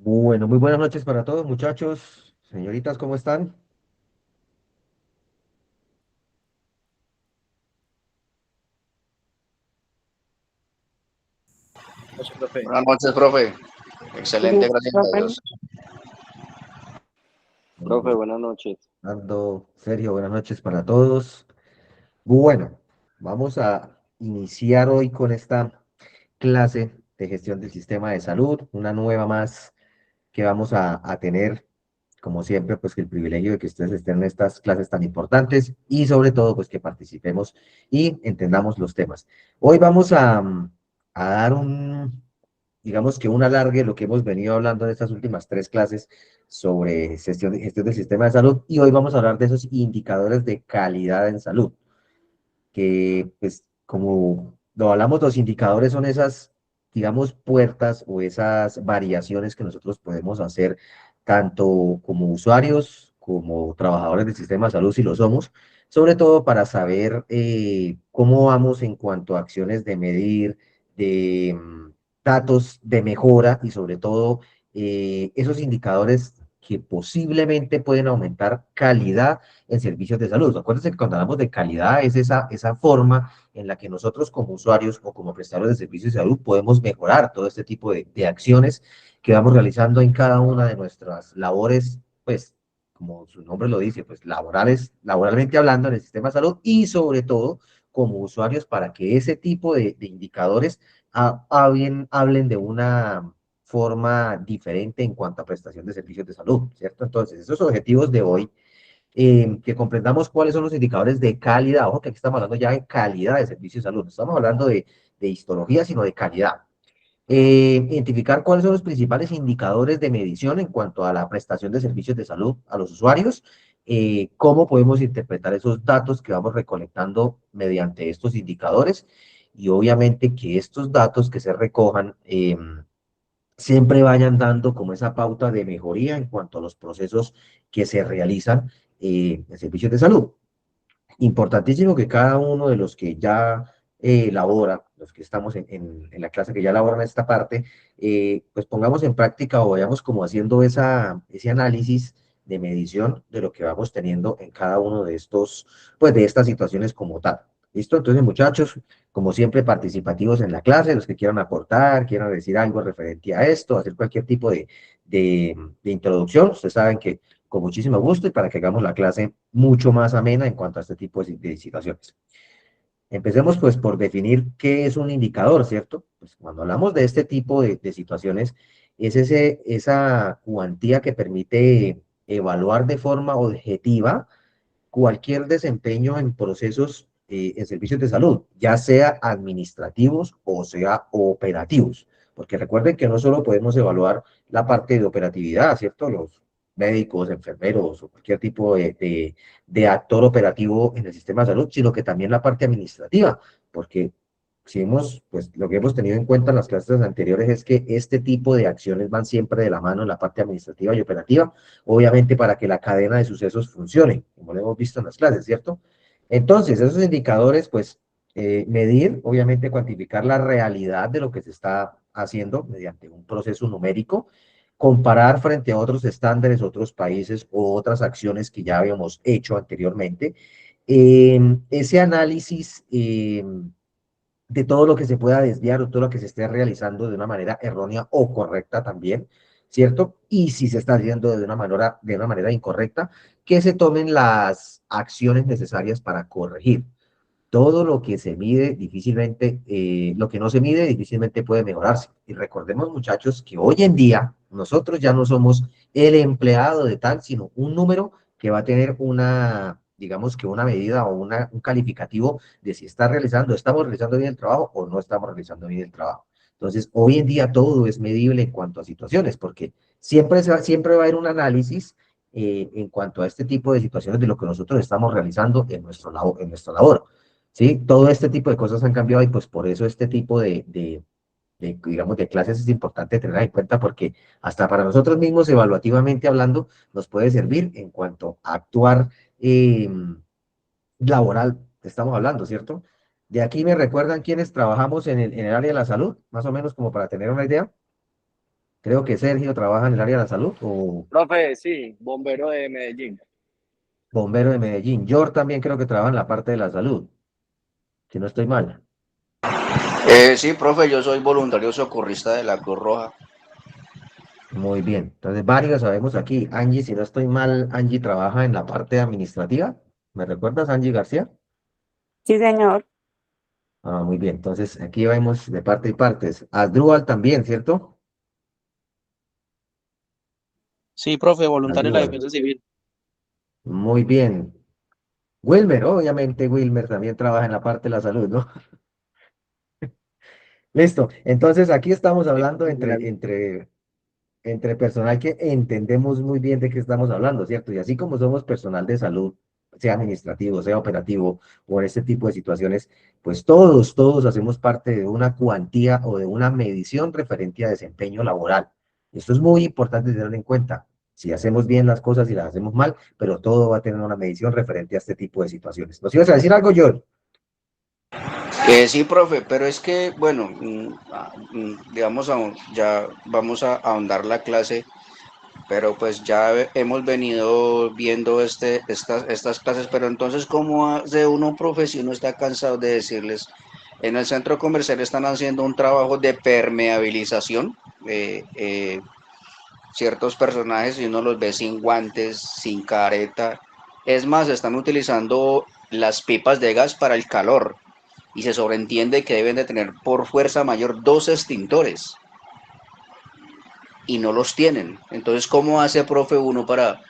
Bueno, muy buenas noches para todos, muchachos. Señoritas, ¿cómo están? Noche, profe. Buenas noches, profe. Excelente, gracias a Profe, Dios. profe, buenas noches. Fernando, Sergio, buenas noches para todos. Bueno, vamos a iniciar hoy con esta clase de gestión del sistema de salud, una nueva más que vamos a tener, como siempre, pues que el privilegio de que ustedes estén en estas clases tan importantes y sobre todo, pues que participemos y entendamos los temas. Hoy vamos a dar digamos que un alargue, lo que hemos venido hablando en estas últimas tres clases sobre gestión del sistema de salud, y hoy vamos a hablar de esos indicadores de calidad en salud, que pues como lo hablamos, los indicadores son esas, digamos, puertas o esas variaciones que nosotros podemos hacer tanto como usuarios como trabajadores del sistema de salud, si lo somos, sobre todo para saber cómo vamos en cuanto a acciones de medir, de datos de mejora y sobre todo esos indicadores que posiblemente pueden aumentar calidad en servicios de salud. Acuérdense que cuando hablamos de calidad es esa forma en la que nosotros como usuarios o como prestadores de servicios de salud podemos mejorar todo este tipo de acciones que vamos realizando en cada una de nuestras labores, pues como su nombre lo dice, pues laboralmente hablando en el sistema de salud y sobre todo como usuarios para que ese tipo de indicadores hablen de una forma diferente en cuanto a prestación de servicios de salud, ¿cierto? Entonces, esos objetivos de hoy que comprendamos cuáles son los indicadores de calidad. Ojo que aquí estamos hablando ya de calidad de servicios de salud, no estamos hablando de histología, sino de calidad. Identificar cuáles son los principales indicadores de medición en cuanto a la prestación de servicios de salud a los usuarios, cómo podemos interpretar esos datos que vamos recolectando mediante estos indicadores y obviamente que estos datos que se recojan siempre vayan dando como esa pauta de mejoría en cuanto a los procesos que se realizan en servicios de salud. Importantísimo que cada uno de los que ya labora, los que estamos en la clase que ya laboran esta parte, pues pongamos en práctica o vayamos como haciendo ese análisis de medición de lo que vamos teniendo en cada uno de estos, pues de estas situaciones como tal. ¿Listo? Entonces, muchachos, como siempre, participativos en la clase, los que quieran aportar, quieran decir algo referente a esto, hacer cualquier tipo de introducción, ustedes saben que con muchísimo gusto y para que hagamos la clase mucho más amena en cuanto a este tipo de situaciones. Empecemos pues por definir qué es un indicador, ¿cierto? Pues cuando hablamos de este tipo de situaciones, es esa cuantía que permite evaluar de forma objetiva cualquier desempeño en procesos en servicios de salud, ya sea administrativos o sea operativos, porque recuerden que no solo podemos evaluar la parte de operatividad, ¿cierto? Los médicos, enfermeros o cualquier tipo de actor operativo en el sistema de salud, sino que también la parte administrativa, porque si hemos, pues lo que hemos tenido en cuenta en las clases anteriores es que este tipo de acciones van siempre de la mano en la parte administrativa y operativa, obviamente para que la cadena de sucesos funcione, como lo hemos visto en las clases, ¿cierto? Entonces, esos indicadores, pues, medir, obviamente cuantificar la realidad de lo que se está haciendo mediante un proceso numérico, comparar frente a otros estándares, otros países o otras acciones que ya habíamos hecho anteriormente. Ese análisis de todo lo que se pueda desviar o todo lo que se esté realizando de una manera errónea o correcta también, ¿cierto? Y si se está haciendo de una manera incorrecta, que se tomen las acciones necesarias para corregir. Todo lo que se mide difícilmente, lo que no se mide difícilmente puede mejorarse. Y recordemos, muchachos, que hoy en día nosotros ya no somos el empleado de tal, sino un número que va a tener una, digamos que una medida o un calificativo de si estamos realizando bien el trabajo o no estamos realizando bien el trabajo. Entonces, hoy en día todo es medible en cuanto a situaciones, porque siempre va a haber un análisis en cuanto a este tipo de situaciones de lo que nosotros estamos realizando en nuestra labor. ¿Sí? Todo este tipo de cosas han cambiado y pues por eso este tipo digamos, de clases es importante tener en cuenta porque hasta para nosotros mismos, evaluativamente hablando, nos puede servir en cuanto a actuar laboral, estamos hablando, ¿cierto? De aquí me recuerdan quienes trabajamos en el área de la salud, más o menos como para tener una idea. Creo que Sergio trabaja en el área de la salud o Profe, sí, bombero de Medellín. bombero de Medellín. Yo también creo que trabaja en la parte de la salud, si no estoy mal. Sí, profe, yo soy voluntario socorrista de la Cruz Roja. Muy bien. Entonces, varios sabemos aquí. Angie, si no estoy mal, Angie trabaja en la parte administrativa. ¿Me recuerdas, Angie García? Sí, señor. Ah, muy bien. Entonces, aquí vemos de parte y partes. Asdrúbal también, ¿cierto? Sí, profe, voluntario de la Asdrúbal. Defensa Civil. Muy bien. Wilmer, obviamente Wilmer también trabaja en la parte de la salud, ¿no? Listo. Entonces, aquí estamos Sí, hablando profe, entre personal que entendemos muy bien de qué estamos hablando, ¿cierto? Y así como somos personal de salud, sea administrativo, sea operativo o en este tipo de situaciones, pues todos hacemos parte de una cuantía o de una medición referente a desempeño laboral. Esto es muy importante tener en cuenta. Si hacemos bien las cosas y las hacemos mal, pero todo va a tener una medición referente a este tipo de situaciones. ¿Nos ibas a decir algo, John? Sí, profe, pero es que, bueno, digamos, ya vamos a ahondar la clase, pero pues ya hemos venido viendo estas clases, pero entonces, ¿cómo hace uno, profe, si uno está cansado de decirles? En el centro comercial están haciendo un trabajo de permeabilización, ciertos personajes y uno los ve sin guantes, sin careta. Es más, están utilizando las pipas de gas para el calor y se sobreentiende que deben de tener por fuerza mayor dos extintores y no los tienen. Entonces, ¿cómo hace, profe, uno para,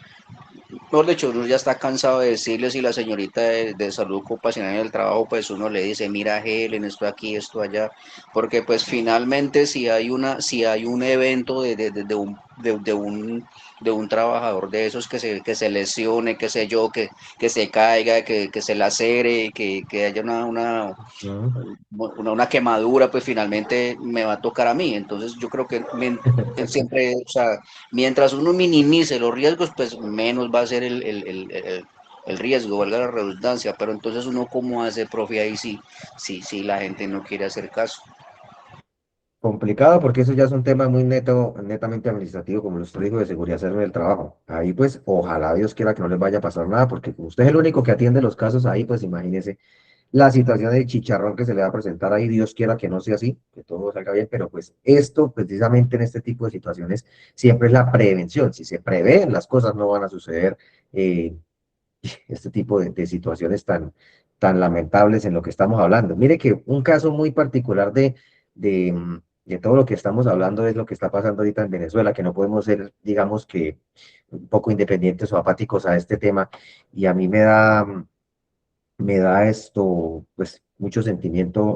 mejor dicho, uno ya está cansado de decirles y la señorita de salud ocupacional en el trabajo, pues uno le dice, mira, Helen, esto aquí, esto allá, porque pues finalmente si hay un evento de un trabajador de esos que se lesione, qué sé yo, que se caiga, que se lacere, que haya Mm. una quemadura, pues finalmente me va a tocar a mí. Entonces yo creo que siempre, o sea, mientras uno minimice los riesgos, pues menos va a ser el riesgo, valga la redundancia. Pero entonces uno cómo hace, profe, ahí si la gente no quiere hacer caso. Complicado porque eso ya es un tema muy netamente administrativo, como usted dijo, de seguridad en el trabajo. Ahí pues, ojalá Dios quiera que no les vaya a pasar nada, porque como usted es el único que atiende los casos ahí, pues imagínese la situación de chicharrón que se le va a presentar ahí, Dios quiera que no sea así, que todo salga bien, pero pues esto, precisamente en este tipo de situaciones, siempre es la prevención. Si se prevén, las cosas no van a suceder. eh, este tipo de situaciones tan lamentables en lo que estamos hablando. Mire que un caso muy particular de todo lo que estamos hablando es lo que está pasando ahorita en Venezuela, que no podemos ser, digamos que, un poco independientes o apáticos a este tema. Y a mí me da esto, pues, mucho sentimiento.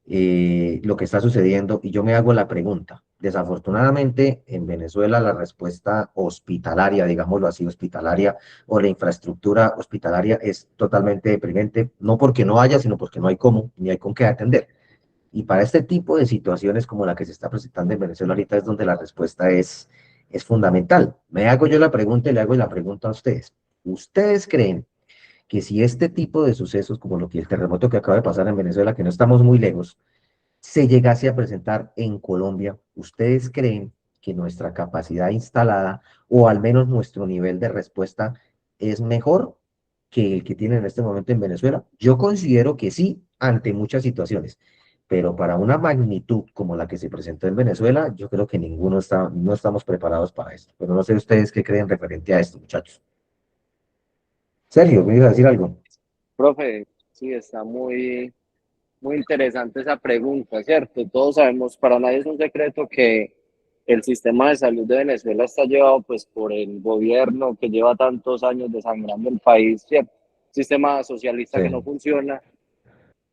Lo que está sucediendo y yo me hago la pregunta. Desafortunadamente, en Venezuela la respuesta hospitalaria, digámoslo así, hospitalaria o la infraestructura hospitalaria es totalmente deprimente, no porque no haya, sino porque no hay cómo, ni hay con qué atender. Y para este tipo de situaciones como la que se está presentando en Venezuela ahorita es donde la respuesta es fundamental. Me hago yo la pregunta y le hago la pregunta a ustedes. ¿Ustedes creen que si este tipo de sucesos, como lo que el terremoto que acaba de pasar en Venezuela, que no estamos muy lejos, se llegase a presentar en Colombia, ¿ustedes creen que nuestra capacidad instalada o al menos nuestro nivel de respuesta es mejor que el que tienen en este momento en Venezuela? Yo considero que sí, ante muchas situaciones, pero para una magnitud como la que se presentó en Venezuela, yo creo que no estamos preparados para esto. Pero no sé ustedes qué creen referente a esto, muchachos. Sergio, ¿me ibas a decir algo? profe, sí, está muy interesante esa pregunta, ¿cierto? Todos sabemos, para nadie es un secreto que el sistema de salud de Venezuela está llevado pues por el gobierno que lleva tantos años desangrando el país, ¿cierto? Sistema socialista que no Sí. funciona,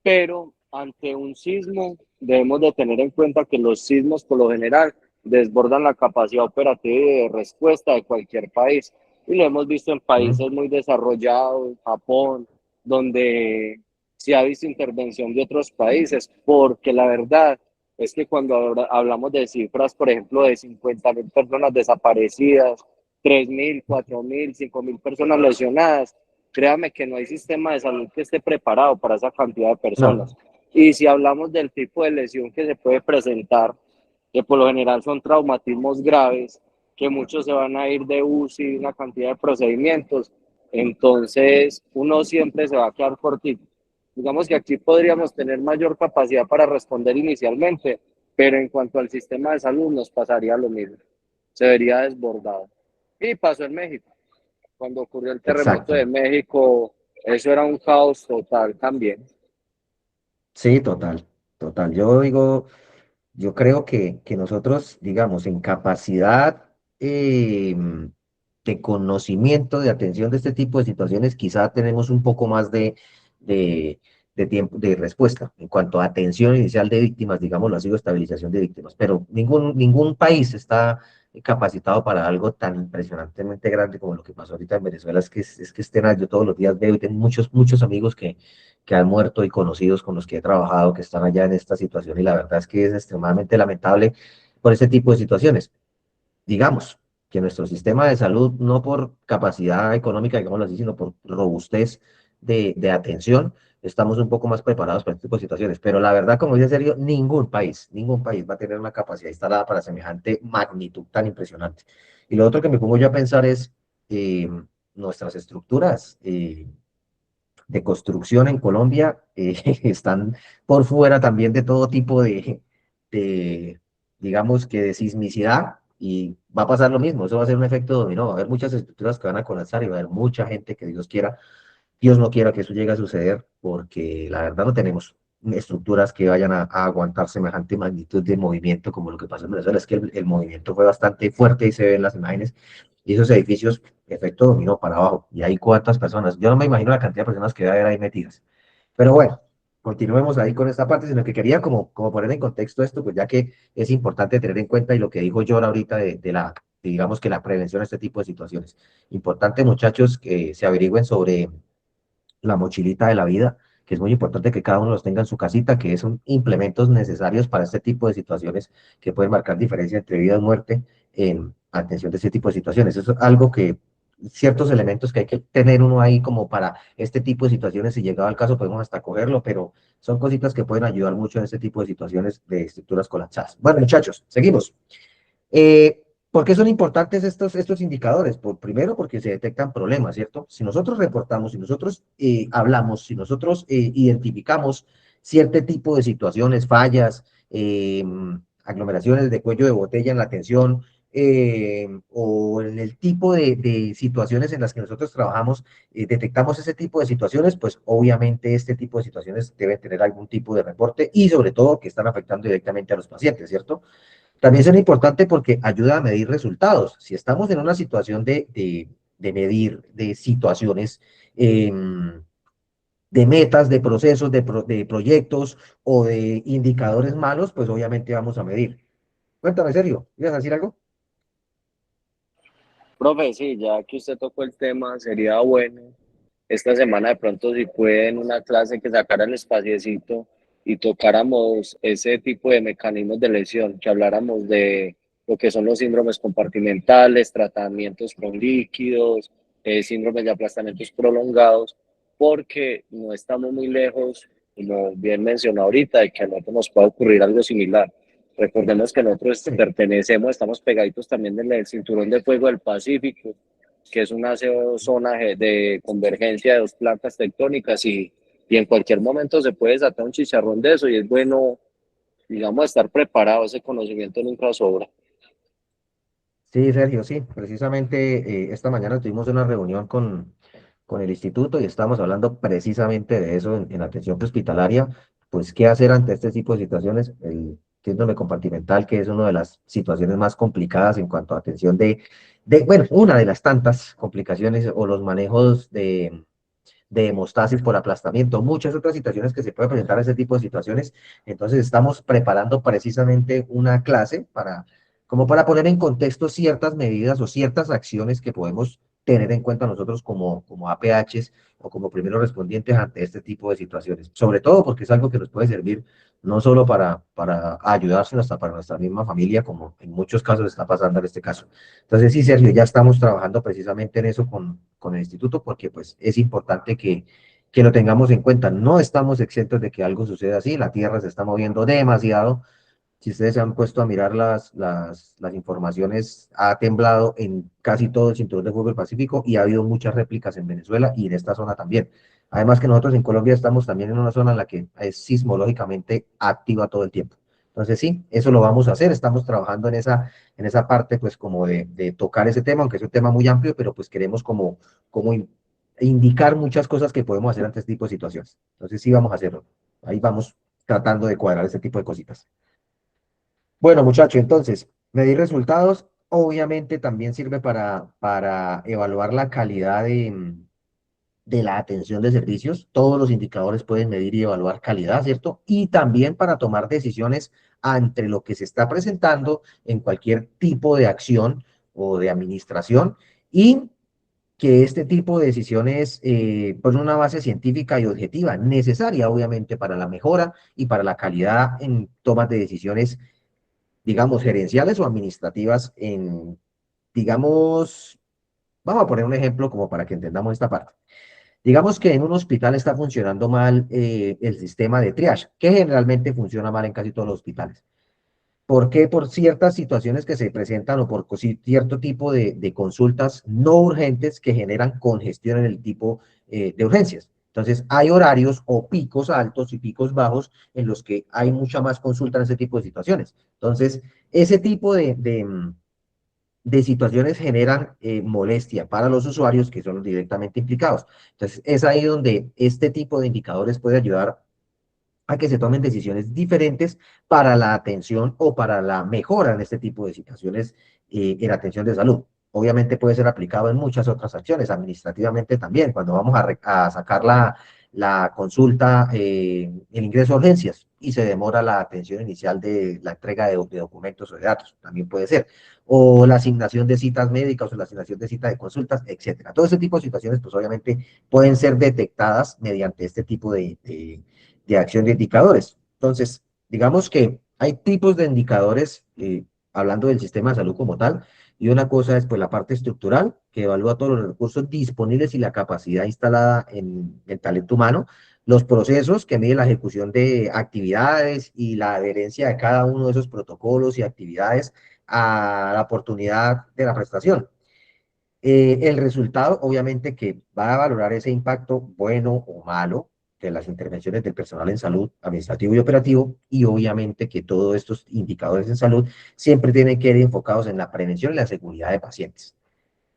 pero ante un sismo debemos de tener en cuenta que los sismos por lo general desbordan la capacidad operativa y de respuesta de cualquier país. Y lo hemos visto en ¿Mm? países muy desarrollados, Japón, donde sí ha visto intervención de otros países, porque la verdad es que cuando hablamos de cifras, por ejemplo, de 50.000 personas desaparecidas, 3.000, 4.000, 5.000 personas lesionadas, créame que no hay sistema de salud que esté preparado para esa cantidad de No. personas. Y si hablamos del tipo de lesión que se puede presentar, que por lo general son traumatismos graves, que muchos se van a ir de UCI, una cantidad de procedimientos, entonces uno siempre se va a quedar cortito. Digamos que aquí podríamos tener mayor capacidad para responder inicialmente, pero en cuanto al sistema de salud nos pasaría lo mismo, se vería desbordado. Y pasó en México, cuando ocurrió el terremoto de Exacto. México, eso era un caos total también. Sí, total, total. Yo digo, yo creo que nosotros, digamos, en capacidad eh, de conocimiento, de atención de este tipo de situaciones, quizá tenemos un poco más de, de tiempo, de respuesta en cuanto a atención inicial de víctimas, digámoslo así, o estabilización de víctimas, pero ningún país está capacitado para algo tan impresionantemente grande como lo que pasó ahorita en Venezuela. Es que yo todos los días veo y tengo muchos amigos que han muerto y conocidos con los que he trabajado que están allá en esta situación y la verdad es que es extremadamente lamentable por este tipo de situaciones. Digamos que nuestro sistema de salud, no por capacidad económica, digámoslo así, sino por robustez de atención, estamos un poco más preparados para este tipo de situaciones. Pero la verdad, como dice Sergio, ningún país va a tener una capacidad instalada para semejante magnitud tan impresionante. Y lo otro que me pongo yo a pensar es nuestras estructuras. De construcción en Colombia están por fuera también de todo tipo de, digamos que de sismicidad y va a pasar lo mismo, eso va a ser un efecto dominó, va a haber muchas estructuras que van a colapsar y va a haber mucha gente que Dios no quiera que eso llegue a suceder porque la verdad no tenemos estructuras que vayan a aguantar semejante magnitud de movimiento como lo que pasó en Venezuela, es que el movimiento fue bastante fuerte y se ve en las imágenes y esos edificios, efecto dominó para abajo. Y hay cuántas personas. Yo no me imagino la cantidad de personas que debe haber ahí metidas. Pero bueno, continuemos ahí con esta parte, sino que quería como poner en contexto esto, pues ya que es importante tener en cuenta y lo que dijo yo ahorita digamos que la prevención de este tipo de situaciones. Importante, muchachos, que se averigüen sobre la mochilita de la vida, que es muy importante que cada uno los tenga en su casita, que son implementos necesarios para este tipo de situaciones que pueden marcar diferencia entre vida y muerte en atención de este tipo de situaciones. Eso es algo que, ciertos elementos que hay que tener uno ahí como para este tipo de situaciones, si llegado al caso podemos hasta cogerlo, pero son cositas que pueden ayudar mucho en este tipo de situaciones de estructuras colapsadas. Bueno, muchachos, seguimos. ¿Por qué son importantes estos indicadores? Primero, porque se detectan problemas, ¿cierto? Si nosotros reportamos, si nosotros hablamos, si nosotros identificamos cierto tipo de situaciones, fallas, aglomeraciones de cuello de botella en la atención, o en el tipo de situaciones en las que nosotros trabajamos, detectamos ese tipo de situaciones, pues obviamente este tipo de situaciones deben tener algún tipo de reporte y sobre todo que están afectando directamente a los pacientes, ¿cierto? También es importante porque ayuda a medir resultados. Si estamos en una situación de medir de situaciones, eh, de metas, de procesos, de proyectos o de indicadores malos, pues obviamente vamos a medir. Cuéntame, Sergio, ¿ibas a decir algo? Profe, sí, ya que usted tocó el tema, sería bueno esta semana de pronto si puede en una clase que sacara el espaciecito y tocáramos ese tipo de mecanismos de lesión, que habláramos de lo que son los síndromes compartimentales, tratamientos con líquidos, síndromes de aplastamientos prolongados, porque no estamos muy lejos, como bien mencionó ahorita, de que a nosotros nos pueda ocurrir algo similar. Recordemos que nosotros Sí. pertenecemos, estamos pegaditos también del cinturón de fuego del Pacífico, que es una zona de convergencia de dos placas tectónicas y en cualquier momento se puede desatar un chicharrón de eso y es bueno, digamos, estar preparado, ese conocimiento nunca sobra. Sí, Sergio, sí. Precisamente esta mañana tuvimos una reunión con el instituto y estamos hablando precisamente de eso en atención hospitalaria, pues qué hacer ante este tipo de situaciones, el síndrome compartimental, que es una de las situaciones más complicadas en cuanto a atención bueno, una de las tantas complicaciones o los manejos de hemostasis por aplastamiento, muchas otras situaciones que se pueden presentar en ese tipo de situaciones. Entonces estamos preparando precisamente una clase como para poner en contexto ciertas medidas o ciertas acciones que podemos tener en cuenta nosotros como APHs o como primeros respondientes ante este tipo de situaciones. Sobre todo porque es algo que nos puede servir no solo para ayudarse, sino hasta para nuestra misma familia, como en muchos casos está pasando en este caso. Entonces, sí, Sergio, ya estamos trabajando precisamente en eso con el instituto porque pues es importante que lo tengamos en cuenta. No estamos exentos de que algo suceda así, la Tierra se está moviendo demasiado Si ustedes se han puesto a mirar las informaciones, ha temblado en casi todo el cinturón de fuego del Pacífico y ha habido muchas réplicas en Venezuela y en esta zona también. Además que nosotros en Colombia estamos también en una zona en la que es sismológicamente activa todo el tiempo. Entonces sí, eso lo vamos a hacer, estamos trabajando en esa parte pues como de tocar ese tema, aunque es un tema muy amplio, pero pues queremos como indicar muchas cosas que podemos hacer ante este tipo de situaciones. Entonces sí vamos a hacerlo. Ahí vamos tratando de cuadrar ese tipo de cositas. Bueno, muchacho, entonces, medir resultados obviamente también sirve para evaluar la calidad de la atención de servicios. Todos los indicadores pueden medir y evaluar calidad, ¿cierto? Y también para tomar decisiones ante lo que se está presentando en cualquier tipo de acción o de administración y que este tipo de decisiones por una base científica y objetiva, necesaria obviamente para la mejora y para la calidad en tomas de decisiones, digamos, gerenciales o administrativas en, digamos, vamos a poner un ejemplo como para que entendamos esta parte. Digamos que en un hospital está funcionando mal el sistema de triage, que generalmente funciona mal en casi todos los hospitales. ¿Por qué? Por ciertas situaciones que se presentan o por cierto tipo de consultas no urgentes que generan congestión en el tipo de urgencias. Entonces, hay horarios o picos altos y picos bajos en los que hay mucha más consulta en ese tipo de situaciones. Entonces, ese tipo de situaciones generan molestia para los usuarios que son los directamente implicados. Entonces, es ahí donde este tipo de indicadores puede ayudar a que se tomen decisiones diferentes para la atención o para la mejora en este tipo de situaciones en atención de salud. Obviamente puede ser aplicado en muchas otras acciones, administrativamente también, cuando vamos a sacar la consulta, el ingreso a urgencias y se demora la atención inicial de la entrega de documentos o de datos, también puede ser, o la asignación de citas médicas o la asignación de citas de consultas, etcétera. Todo ese tipo de situaciones, pues obviamente pueden ser detectadas mediante este tipo de acción de indicadores. Entonces, digamos que hay tipos de indicadores, hablando del sistema de salud como tal, y una cosa es pues la parte estructural, que evalúa todos los recursos disponibles y la capacidad instalada en el talento humano, los procesos que miden la ejecución de actividades y la adherencia de cada uno de esos protocolos y actividades a la oportunidad de la prestación. El resultado, obviamente, que va a valorar ese impacto bueno o malo de las intervenciones del personal en salud, administrativo y operativo, y obviamente que todos estos indicadores en salud siempre tienen que ir enfocados en la prevención y la seguridad de pacientes.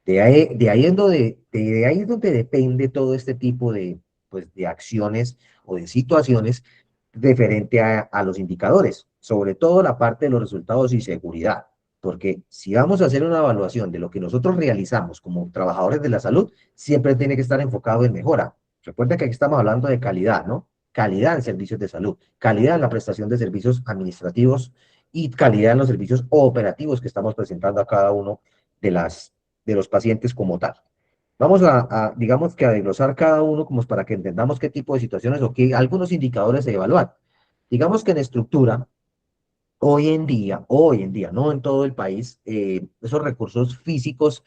De ahí es donde depende todo este tipo de, pues, de acciones o de situaciones referente a los indicadores, sobre todo la parte de los resultados y seguridad, porque si vamos a hacer una evaluación de lo que nosotros realizamos como trabajadores de la salud, siempre tiene que estar enfocado en mejora. Recuerda que aquí estamos hablando de calidad, ¿no? Calidad en servicios de salud, calidad en la prestación de servicios administrativos y calidad en los servicios operativos que estamos presentando a cada uno de de los pacientes como tal. Vamos digamos que a desglosar cada uno como para que entendamos qué tipo de situaciones o qué algunos indicadores de evaluar. Digamos que en estructura, hoy en día, no en todo el país, esos recursos físicos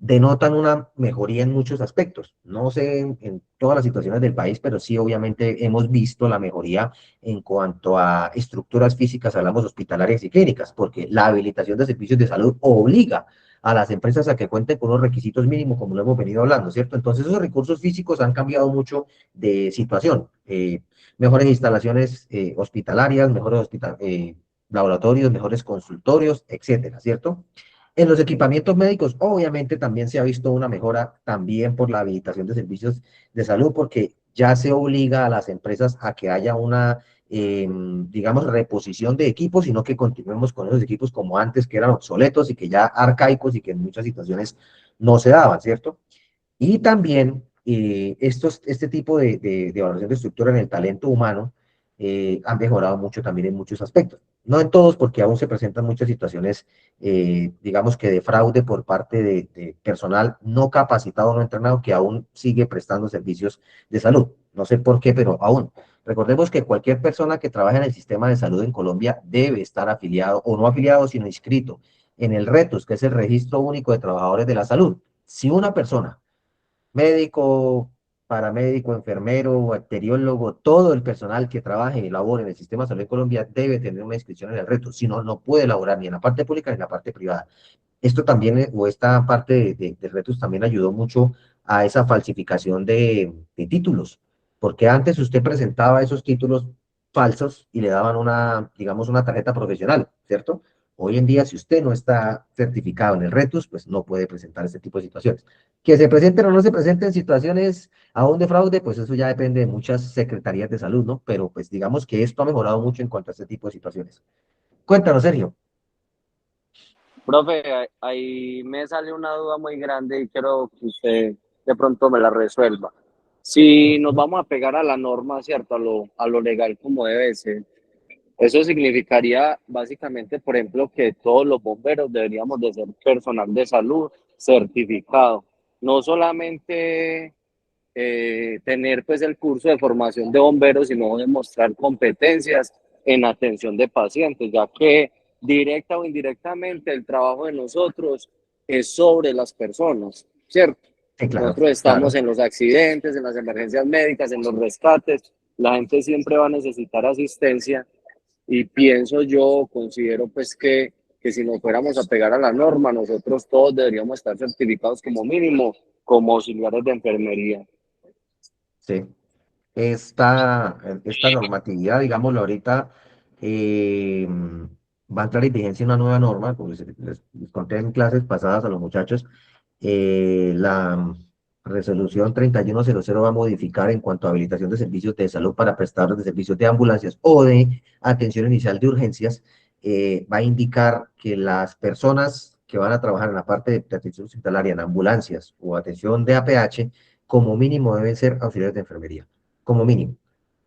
denotan una mejoría en muchos aspectos. No sé en todas las situaciones del país, pero sí obviamente hemos visto la mejoría en cuanto a estructuras físicas, hablamos hospitalarias y clínicas, porque la habilitación de servicios de salud obliga a las empresas a que cuenten con unos requisitos mínimos, como lo hemos venido hablando, ¿cierto? Entonces esos recursos físicos han cambiado mucho de situación. Mejores instalaciones hospitalarias, laboratorios, mejores consultorios, etcétera, ¿cierto? En los equipamientos médicos, obviamente también se ha visto una mejora también por la habilitación de servicios de salud, porque ya se obliga a las empresas a que haya una, digamos, reposición de equipos, sino que continuemos con esos equipos como antes, que eran obsoletos y que ya arcaicos y que en muchas situaciones no se daban, ¿cierto? Y también este tipo de evaluación de estructura en el talento humano han mejorado mucho también en muchos aspectos. No en todos, porque aún se presentan muchas situaciones, digamos que de fraude por parte de personal no capacitado, no entrenado, que aún sigue prestando servicios de salud. No sé por qué, pero aún. Recordemos que cualquier persona que trabaja en el sistema de salud en Colombia debe estar afiliado, o no afiliado, sino inscrito en el RETOS, que es el Registro Único de Trabajadores de la Salud. Si una persona médico, paramédico, enfermero, bacteriólogo, todo el personal que trabaje y labore en el sistema de salud de Colombia debe tener una inscripción en el reto, si no, no puede laborar ni en la parte pública ni en la parte privada. Esto también, o esta parte de retos también ayudó mucho a esa falsificación de títulos, porque antes usted presentaba esos títulos falsos y le daban una, digamos, una tarjeta profesional, ¿cierto? Hoy en día, si usted no está certificado en el RETUS, pues no puede presentar este tipo de situaciones. Que se presenten o no se presenten situaciones aún de fraude, pues eso ya depende de muchas secretarías de salud, ¿no? Pero pues digamos que esto ha mejorado mucho en cuanto a este tipo de situaciones. Cuéntanos, Sergio. Profe, ahí me sale una duda muy grande y quiero que usted de pronto me la resuelva. Si nos vamos a pegar a la norma, ¿cierto? A lo legal como debe ser, eso significaría básicamente, por ejemplo, que todos los bomberos deberíamos de ser personal de salud certificado. No solamente tener pues el curso de formación de bomberos, sino demostrar competencias en atención de pacientes, ya que directa o indirectamente el trabajo de nosotros es sobre las personas, ¿cierto? Sí, claro, Nosotros estamos claro. en los accidentes, en las emergencias médicas, en los rescates, la gente siempre va a necesitar asistencia y pienso yo, considero pues que si nos fuéramos a pegar a la norma, nosotros todos deberíamos estar certificados como mínimo como auxiliares de enfermería. Sí. Esta normatividad, digámoslo ahorita, va a entrar en vigencia una nueva norma, como les conté en clases pasadas a los muchachos, la resolución 3100 va a modificar en cuanto a habilitación de servicios de salud para prestadores de servicios de ambulancias o de atención inicial de urgencias, va a indicar que las personas que van a trabajar en la parte de atención hospitalaria en ambulancias o atención de APH, como mínimo deben ser auxiliares de enfermería como mínimo.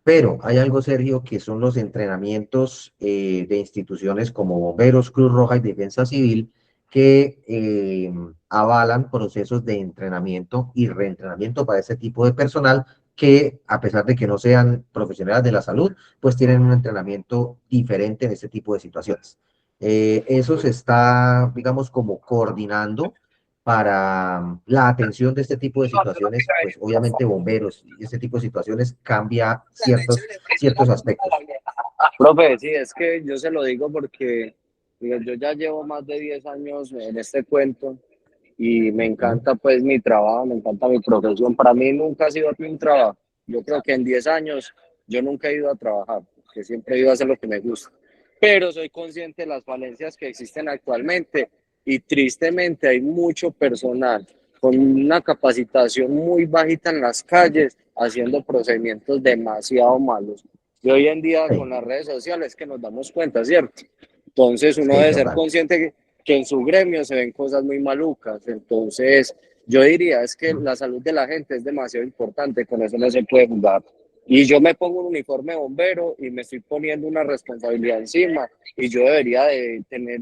Pero hay algo, Sergio, que son los entrenamientos de instituciones como Bomberos, Cruz Roja y Defensa Civil, que avalan procesos de entrenamiento y reentrenamiento para ese tipo de personal que, a pesar de que no sean profesionales de la salud, pues tienen un entrenamiento diferente en este tipo de situaciones. Eso se está, digamos, como coordinando para la atención de este tipo de situaciones, pues obviamente bomberos y este tipo de situaciones cambia ciertos aspectos. Profe, sí, es que yo se lo digo porque digo, yo ya llevo más de 10 años en este cuento y me Ujú. encanta pues mi trabajo, me encanta mi profesión. Para mí nunca ha sido un trabajo. Yo creo que en 10 años yo nunca he ido a trabajar, que siempre he ido a hacer lo que me gusta. Pero soy consciente de las falencias que existen actualmente y tristemente hay mucho personal con una capacitación muy bajita en las calles haciendo procedimientos demasiado malos. Y hoy en día con Sí, las redes sociales que nos damos cuenta, ¿cierto? Entonces uno sí, debe ser total. consciente que en su gremio se ven cosas muy malucas. Entonces yo diría es que la salud de la gente es demasiado importante, con eso no se puede jugar. Y yo me pongo un uniforme de bombero y me estoy poniendo una responsabilidad encima y yo debería de tener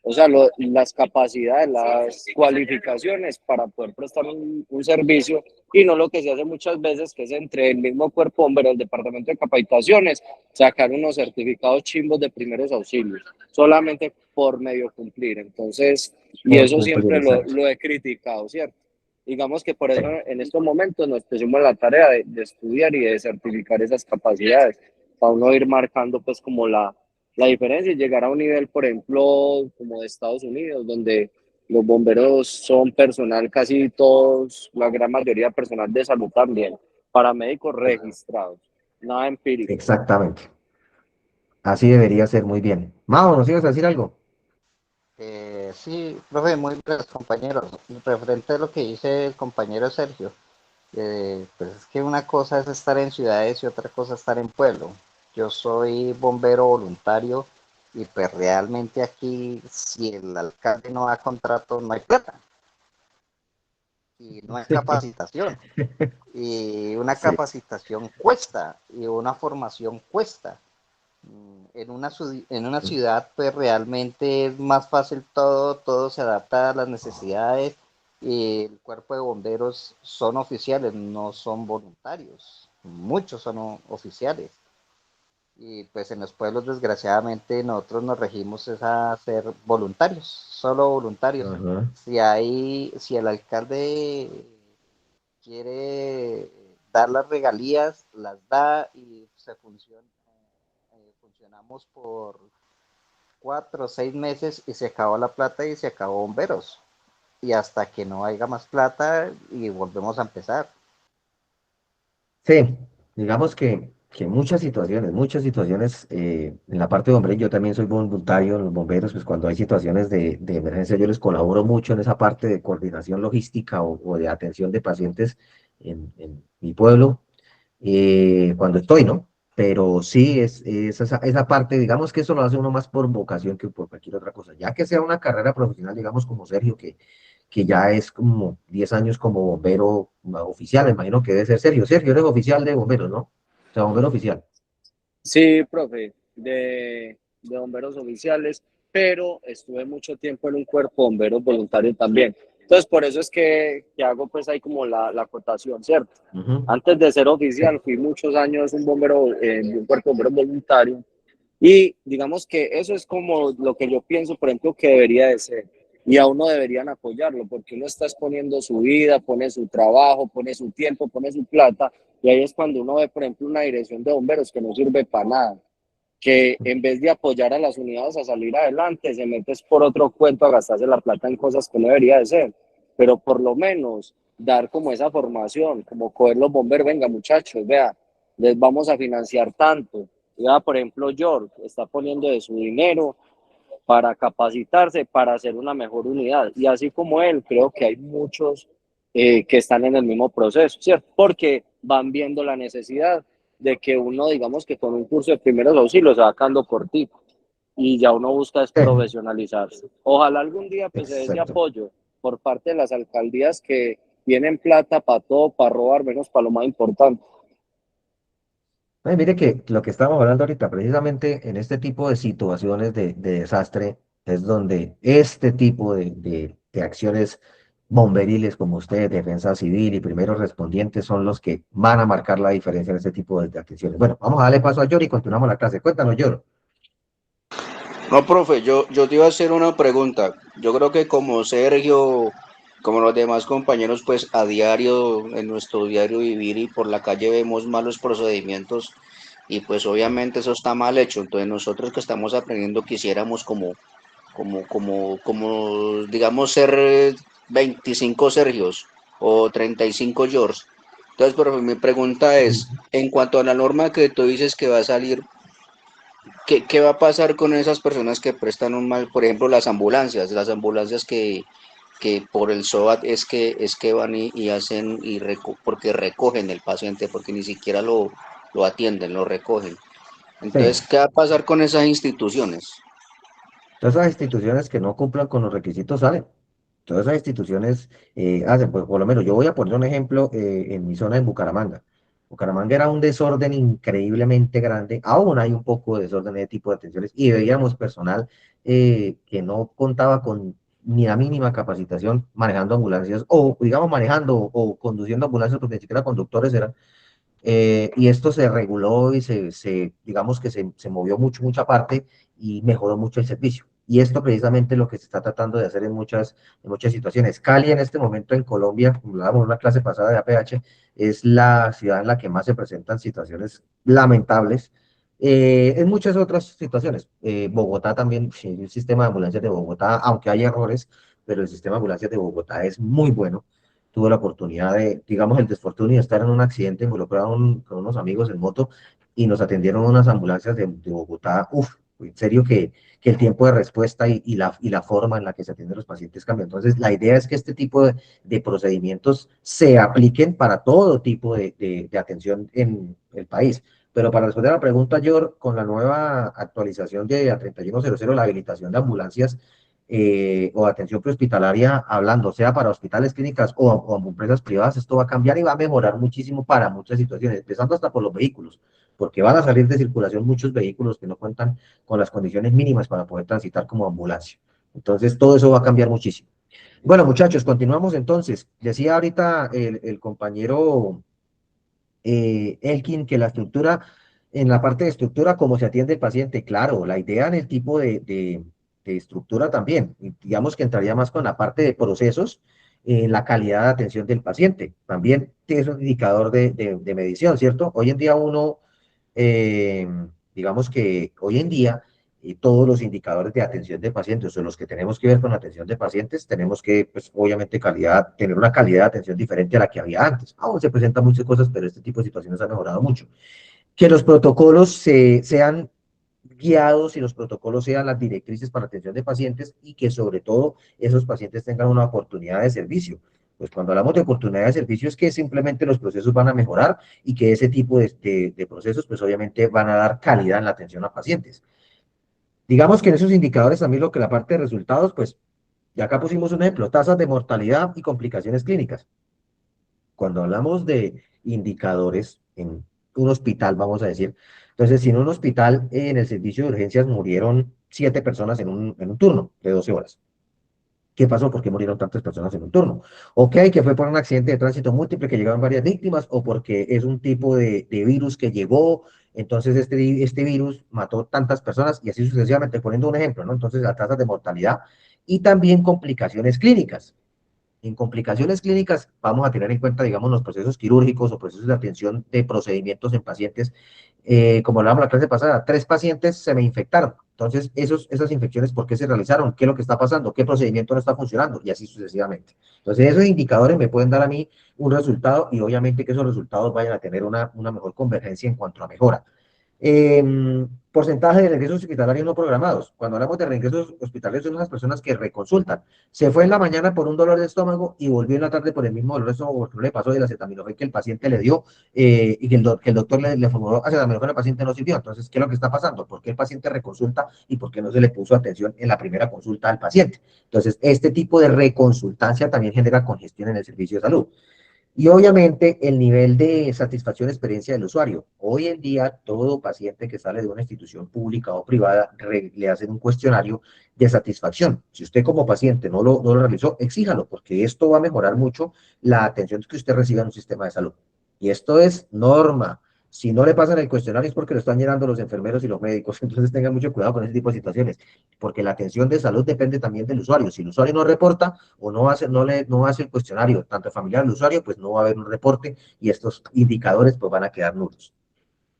o sea, las capacidades, las cualificaciones para poder prestar un servicio y no lo que se hace muchas veces, que es entre el mismo cuerpo bombero, el departamento de capacitaciones, sacar unos certificados chimbos de primeros auxilios, solamente por medio cumplir. Entonces, y Por eso cumplir, siempre exacto. lo he criticado, ¿cierto? Digamos que por eso en estos momentos nos pusimos la tarea de estudiar y de certificar esas capacidades, para uno ir marcando pues como la diferencia y llegar a un nivel, por ejemplo, como de Estados Unidos, donde los bomberos son personal casi todos, la gran mayoría personal de salud también, paramédicos registrados, nada empírico. Exactamente. Así debería ser muy bien. Mao, ¿nos ibas a decir algo? Sí, profe, muy buenos compañeros. Referente a lo que dice el compañero Sergio, pues es que una cosa es estar en ciudades y otra cosa estar en pueblo. Yo soy bombero voluntario y pues realmente aquí si el alcalde no da contrato no hay plata y no hay capacitación. Y una Sí, capacitación cuesta y una formación cuesta. En una ciudad, pues realmente es más fácil todo, todo se adapta a las necesidades y el cuerpo de bomberos son oficiales, no son voluntarios. Muchos son oficiales. Y pues en los pueblos, desgraciadamente, nosotros nos regimos es a ser voluntarios, solo voluntarios. ajá, Si el alcalde quiere dar las regalías, las da y funcionamos por 4 o 6 meses y se acabó la plata y se acabó bomberos. Y hasta que no haya más plata y volvemos a empezar. Sí, digamos que muchas situaciones, en la parte de bomberos, yo también soy voluntario en los bomberos, pues cuando hay situaciones de emergencia, yo les colaboro mucho en esa parte de coordinación logística o de atención de pacientes en mi pueblo, cuando estoy, ¿no? Pero sí, es esa parte, digamos que eso lo hace uno más por vocación que por cualquier otra cosa. Ya que sea una carrera profesional, digamos, como Sergio, que ya es como 10 años como bombero oficial, me imagino que debe ser Sergio. Sergio, eres oficial de bomberos, ¿no? O sea, bombero oficial. Sí, profe, de bomberos oficiales, pero estuve mucho tiempo en un cuerpo de bomberos voluntario también. Entonces, por eso es que hago pues ahí como la acotación, ¿cierto? Ujú. Antes de ser Sí, oficial, fui muchos años un bombero de un cuerpo de bomberos voluntario y digamos que eso es como lo que yo pienso, por ejemplo, que debería de ser. Y a uno deberían apoyarlo, porque uno está exponiendo su vida, pone su trabajo, pone su tiempo, pone su plata, y ahí es cuando uno ve, por ejemplo, una dirección de bomberos que no sirve para nada, que en vez de apoyar a las unidades a salir adelante, se metes por otro cuento a gastarse la plata en cosas que no debería de ser. Pero por lo menos dar como esa formación, como coger los bomberos, venga muchachos, vea, les vamos a financiar tanto. Ya, por ejemplo, York está poniendo de su dinero para capacitarse, para hacer una mejor unidad. Y así como él, creo que hay muchos que están en el mismo proceso, ¿cierto? Porque van viendo la necesidad de que uno, digamos que con un curso de primeros auxilios se va quedando cortito y ya uno busca es sí, profesionalizarse. Ojalá algún día pues se dé ese exacto. apoyo por parte de las alcaldías que tienen plata para todo, para robar, menos para lo más importante. Ay, mire que lo que estamos hablando ahorita, precisamente en este tipo de situaciones de desastre, es donde este tipo de acciones bomberiles como usted, Defensa Civil y primeros respondientes son los que van a marcar la diferencia en este tipo de acciones. Bueno, vamos a darle paso a Yori y continuamos la clase. Cuéntanos, Yori. No, profe, yo te iba a hacer una pregunta. Yo creo que como Sergio, como los demás compañeros, pues a diario, en nuestro diario vivir y por la calle vemos malos procedimientos y pues obviamente eso está mal hecho. Entonces nosotros que estamos aprendiendo quisiéramos digamos, ser 25 Sergios o 35 George. Entonces, profe, mi pregunta es, en cuanto a la norma que tú dices que va a salir, ¿qué va a pasar con esas personas que prestan un mal, por ejemplo, las ambulancias que por el SOAT es que van y hacen, porque recogen el paciente, porque ni siquiera lo atienden, lo recogen? Sí. Entonces, ¿qué va a pasar con esas instituciones? Todas esas instituciones que no cumplan con los requisitos salen. Todas esas instituciones hacen, pues por lo menos yo voy a poner un ejemplo en mi zona en Bucaramanga. Bucaramanga era un desorden increíblemente grande, aún hay un poco de desorden de tipo de atenciones y veíamos personal que no contaba con ni la mínima capacitación manejando ambulancias o digamos manejando o conduciendo ambulancias porque ni siquiera conductores eran y esto se reguló y digamos que se movió mucha parte y mejoró mucho el servicio. Y esto precisamente es lo que se está tratando de hacer en muchas situaciones. Cali en este momento en Colombia, como hablábamos en una clase pasada de APH, es la ciudad en la que más se presentan situaciones lamentables. En muchas otras situaciones. Bogotá también, sí, el sistema de ambulancias de Bogotá, aunque hay errores, pero el sistema de ambulancias de Bogotá es muy bueno. Tuve la oportunidad de, digamos, el desfortunio de estar en un accidente involucrado con unos amigos en moto y nos atendieron unas ambulancias de Bogotá. Uf, en serio que el tiempo de respuesta y la forma en la que se atienden los pacientes cambia. Entonces, la idea es que este tipo de procedimientos se apliquen para todo tipo de atención en el país. Pero para responder a la pregunta, George, con la nueva actualización de A3100, la habilitación de ambulancias, o atención prehospitalaria, hablando, sea para hospitales, clínicas o empresas privadas, esto va a cambiar y va a mejorar muchísimo para muchas situaciones, empezando hasta por los vehículos, porque van a salir de circulación muchos vehículos que no cuentan con las condiciones mínimas para poder transitar como ambulancia. Entonces, todo eso va a cambiar muchísimo. Bueno, muchachos, continuamos entonces. Decía ahorita el compañero Elkin, que la estructura, en la parte de estructura, cómo se atiende el paciente, claro, la idea en el tipo de estructura también, y digamos que entraría más con la parte de procesos, la calidad de atención del paciente. También es un indicador de medición, ¿cierto? Hoy en día uno, eh, digamos que hoy en día todos los indicadores de atención de pacientes o los que tenemos que ver con la atención de pacientes, tenemos que, pues obviamente, tener una calidad de atención diferente a la que había antes. Aún se presentan muchas cosas, pero este tipo de situaciones ha mejorado mucho. Que los protocolos sean guiados y los protocolos sean las directrices para atención de pacientes y que sobre todo esos pacientes tengan una oportunidad de servicio. Pues cuando hablamos de oportunidad de servicio es que simplemente los procesos van a mejorar y que ese tipo de procesos pues obviamente van a dar calidad en la atención a pacientes. Digamos que en esos indicadores también lo que la parte de resultados, pues ya acá pusimos un ejemplo, tasas de mortalidad y complicaciones clínicas. Cuando hablamos de indicadores en un hospital, vamos a decir, entonces, si en un hospital en el servicio de urgencias murieron 7 personas en un turno de 12 horas, ¿qué pasó? ¿Por qué murieron tantas personas en un turno? Ok, que fue por un accidente de tránsito múltiple que llegaron varias víctimas o porque es un tipo de virus que llegó, entonces este virus mató tantas personas y así sucesivamente, poniendo un ejemplo, ¿no? Entonces, las tasas de mortalidad y también complicaciones clínicas. En complicaciones clínicas vamos a tener en cuenta, digamos, los procesos quirúrgicos o procesos de atención de procedimientos en pacientes. Como hablábamos la clase pasada, 3 pacientes se me infectaron. Entonces, esas infecciones, ¿por qué se realizaron? ¿Qué es lo que está pasando? ¿Qué procedimiento no está funcionando? Y así sucesivamente. Entonces, esos indicadores me pueden dar a mí un resultado y obviamente que esos resultados vayan a tener una mejor convergencia en cuanto a mejora. Porcentaje de regresos hospitalarios no programados. Cuando hablamos de regresos hospitalarios son las personas que reconsultan. Se fue en la mañana por un dolor de estómago y volvió en la tarde por el mismo dolor de estómago, porque no le pasó de la acetaminofén que el paciente le dio y que el doctor le formuló acetaminofén al paciente no sirvió. Entonces, ¿qué es lo que está pasando? ¿Por qué el paciente reconsulta y por qué no se le puso atención en la primera consulta al paciente? Entonces, este tipo de reconsultancia también genera congestión en el servicio de salud. Y obviamente el nivel de satisfacción, experiencia del usuario. Hoy en día, todo paciente que sale de una institución pública o privada le hacen un cuestionario de satisfacción. Si usted como paciente no lo realizó, exíjalo, porque esto va a mejorar mucho la atención que usted reciba en un sistema de salud. Y esto es norma. Si no le pasan el cuestionario es porque lo están llenando los enfermeros y los médicos. Entonces tengan mucho cuidado con ese tipo de situaciones, porque la atención de salud depende también del usuario. Si el usuario no reporta, o no hace el cuestionario, tanto familiar al usuario, pues no va a haber un reporte y estos indicadores pues van a quedar nulos.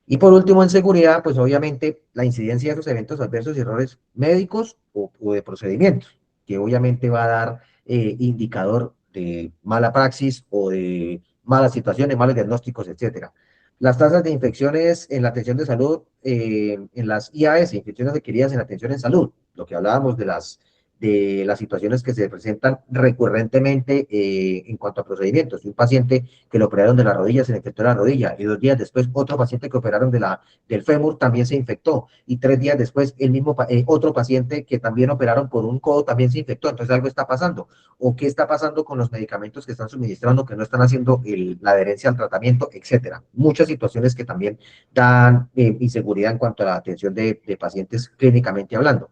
Y por último, en seguridad, pues obviamente la incidencia de esos eventos adversos y errores médicos o de procedimientos, que obviamente va a dar indicador de mala praxis o de malas situaciones, malos diagnósticos, etcétera. Las tasas de infecciones en la atención de salud, en las IAS, infecciones adquiridas en atención en salud, lo que hablábamos de las situaciones que se presentan recurrentemente en cuanto a procedimientos. Un paciente que lo operaron de la rodilla se le infectó la rodilla y 2 días después otro paciente que operaron del fémur también se infectó y 3 días después otro paciente que también operaron por un codo también se infectó. Entonces algo está pasando. ¿O qué está pasando con los medicamentos que están suministrando, que no están haciendo la adherencia al tratamiento, etcétera? Muchas situaciones que también dan inseguridad en cuanto a la atención de pacientes clínicamente hablando.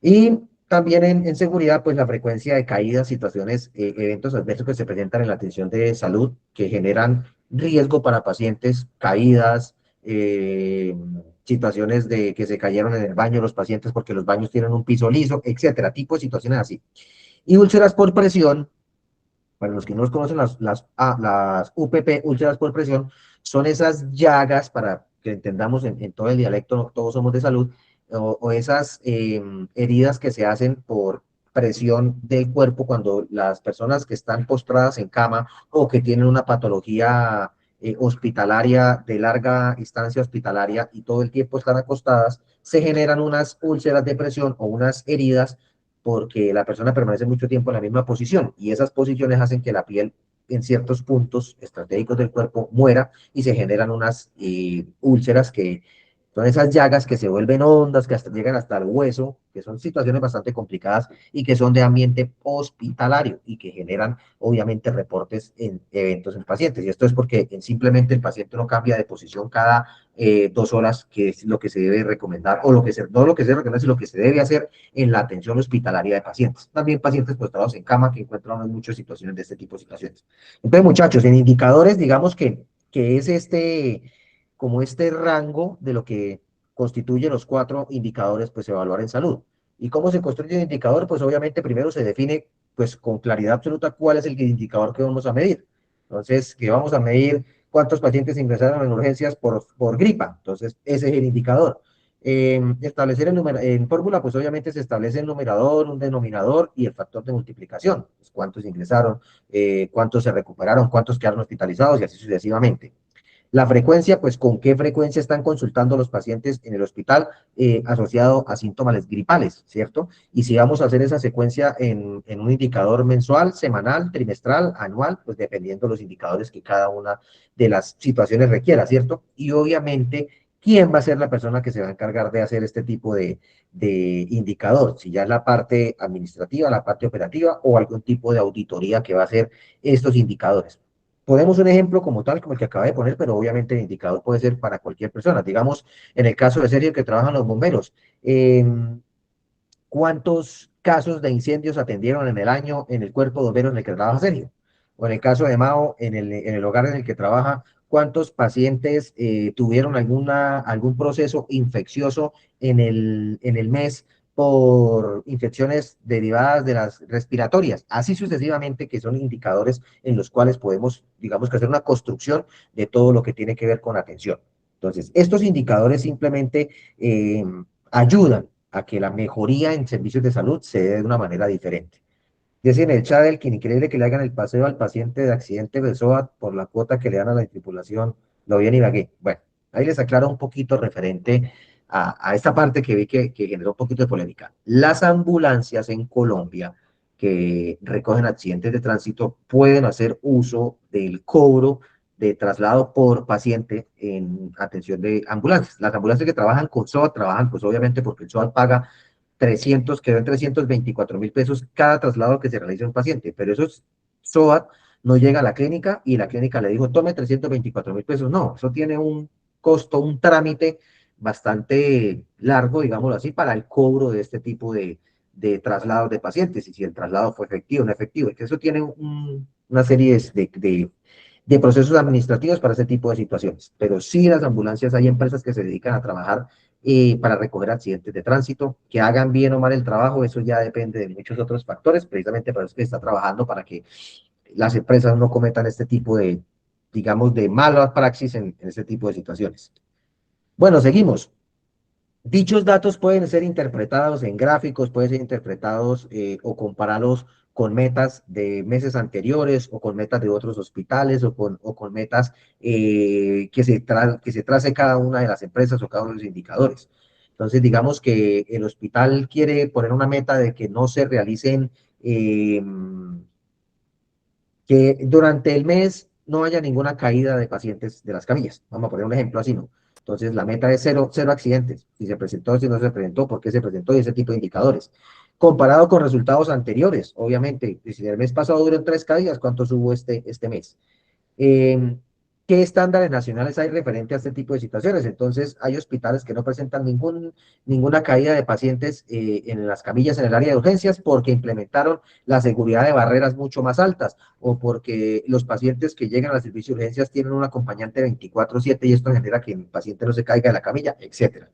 Y también en seguridad, pues la frecuencia de caídas, situaciones, eventos adversos que se presentan en la atención de salud que generan riesgo para pacientes, caídas, situaciones de que se cayeron en el baño los pacientes porque los baños tienen un piso liso, etcétera, tipo de situaciones así. Y úlceras por presión, para los que no los conocen, las UPP, úlceras por presión, son esas llagas, para que entendamos en todo el dialecto, no todos somos de salud, o esas heridas que se hacen por presión del cuerpo cuando las personas que están postradas en cama o que tienen una patología hospitalaria de larga instancia hospitalaria y todo el tiempo están acostadas, se generan unas úlceras de presión o unas heridas porque la persona permanece mucho tiempo en la misma posición y esas posiciones hacen que la piel en ciertos puntos estratégicos del cuerpo muera y se generan unas úlceras que son esas llagas que se vuelven hondas, que llegan hasta el hueso, que son situaciones bastante complicadas y que son de ambiente hospitalario y que generan obviamente reportes en eventos en pacientes. Y esto es porque simplemente el paciente no cambia de posición cada 2 horas, que es lo que se debe recomendar, o no lo que se debe recomendar, sino lo que se debe hacer en la atención hospitalaria de pacientes. También pacientes postrados en cama que encuentran en muchas situaciones de este tipo de situaciones. Entonces, muchachos, en indicadores, digamos que es como este rango de lo que constituye los 4 indicadores, pues evaluar en salud. ¿Y cómo se construye un indicador? Pues obviamente primero se define pues con claridad absoluta cuál es el indicador que vamos a medir. Entonces, que vamos a medir cuántos pacientes ingresaron en urgencias por gripa. Entonces, ese es el indicador. Establecer en fórmula, pues obviamente se establece el numerador, un denominador y el factor de multiplicación. Pues, cuántos ingresaron, cuántos se recuperaron, cuántos quedaron hospitalizados y así sucesivamente. La frecuencia, pues con qué frecuencia están consultando los pacientes en el hospital asociado a síntomas gripales, ¿cierto? Y si vamos a hacer esa secuencia en un indicador mensual, semanal, trimestral, anual, pues dependiendo de los indicadores que cada una de las situaciones requiera, ¿cierto? Y obviamente, ¿quién va a ser la persona que se va a encargar de hacer este tipo de indicador? Si ya es la parte administrativa, la parte operativa o algún tipo de auditoría que va a hacer estos indicadores. Ponemos un ejemplo como tal, como el que acaba de poner, pero obviamente el indicador puede ser para cualquier persona. Digamos, en el caso de Sergio, que trabajan los bomberos, ¿cuántos casos de incendios atendieron en el año en el cuerpo de bomberos en el que trabaja Sergio? O en el caso de Mao, en el hogar en el que trabaja, ¿cuántos pacientes tuvieron algún proceso infeccioso en el mes por infecciones derivadas de las respiratorias? Así sucesivamente, que son indicadores en los cuales podemos, digamos, que hacer una construcción de todo lo que tiene que ver con atención. Entonces, estos indicadores simplemente ayudan a que la mejoría en servicios de salud se dé de una manera diferente. Dice en el chat el que increíble que le hagan el paseo al paciente de accidente de SOAT por la cuota que le dan a la tripulación. Lo vi en Ibagué. Bueno, ahí les aclaro un poquito referente a esta parte que vi que generó un poquito de polémica. Las ambulancias en Colombia que recogen accidentes de tránsito pueden hacer uso del cobro de traslado por paciente en atención de ambulancias. Las ambulancias que trabajan con SOAT trabajan pues obviamente porque el SOAT paga 300, quedó en 324.000 pesos cada traslado que se realiza a un paciente, pero eso es SOAT, no llega a la clínica y la clínica le dijo, tome 324.000 pesos. No, eso tiene un costo, un trámite bastante largo, digámoslo así, para el cobro de este tipo de traslados de pacientes, y si el traslado fue efectivo o no efectivo, es que eso tiene una serie de procesos administrativos para ese tipo de situaciones. Pero sí, las ambulancias, hay empresas que se dedican a trabajar para recoger accidentes de tránsito, que hagan bien o mal el trabajo, eso ya depende de muchos otros factores, precisamente para eso que está trabajando, para que las empresas no cometan este tipo de, digamos, de malas praxis en este tipo de situaciones. Bueno, seguimos. Dichos datos pueden ser interpretados en gráficos, pueden ser interpretados o comparados con metas de meses anteriores o con metas de otros hospitales o con metas que se trace cada una de las empresas o cada uno de los indicadores. Entonces, digamos que el hospital quiere poner una meta de que no se realicen eh, que durante el mes no haya ninguna caída de pacientes de las camillas. Vamos a poner un ejemplo así, ¿no? Entonces, la meta es cero accidentes. Si se presentó, si no se presentó, por qué se presentó y ese tipo de indicadores. Comparado con resultados anteriores, obviamente, si el mes pasado duró 3 caídas, ¿cuántos hubo este mes? Eh, ¿Qué estándares nacionales hay referente a este tipo de situaciones? Entonces, hay hospitales que no presentan ninguna caída de pacientes en las camillas en el área de urgencias porque implementaron la seguridad de barreras mucho más altas o porque los pacientes que llegan al servicio de urgencias tienen un acompañante 24/7 y esto genera que el paciente no se caiga de la camilla, etcétera.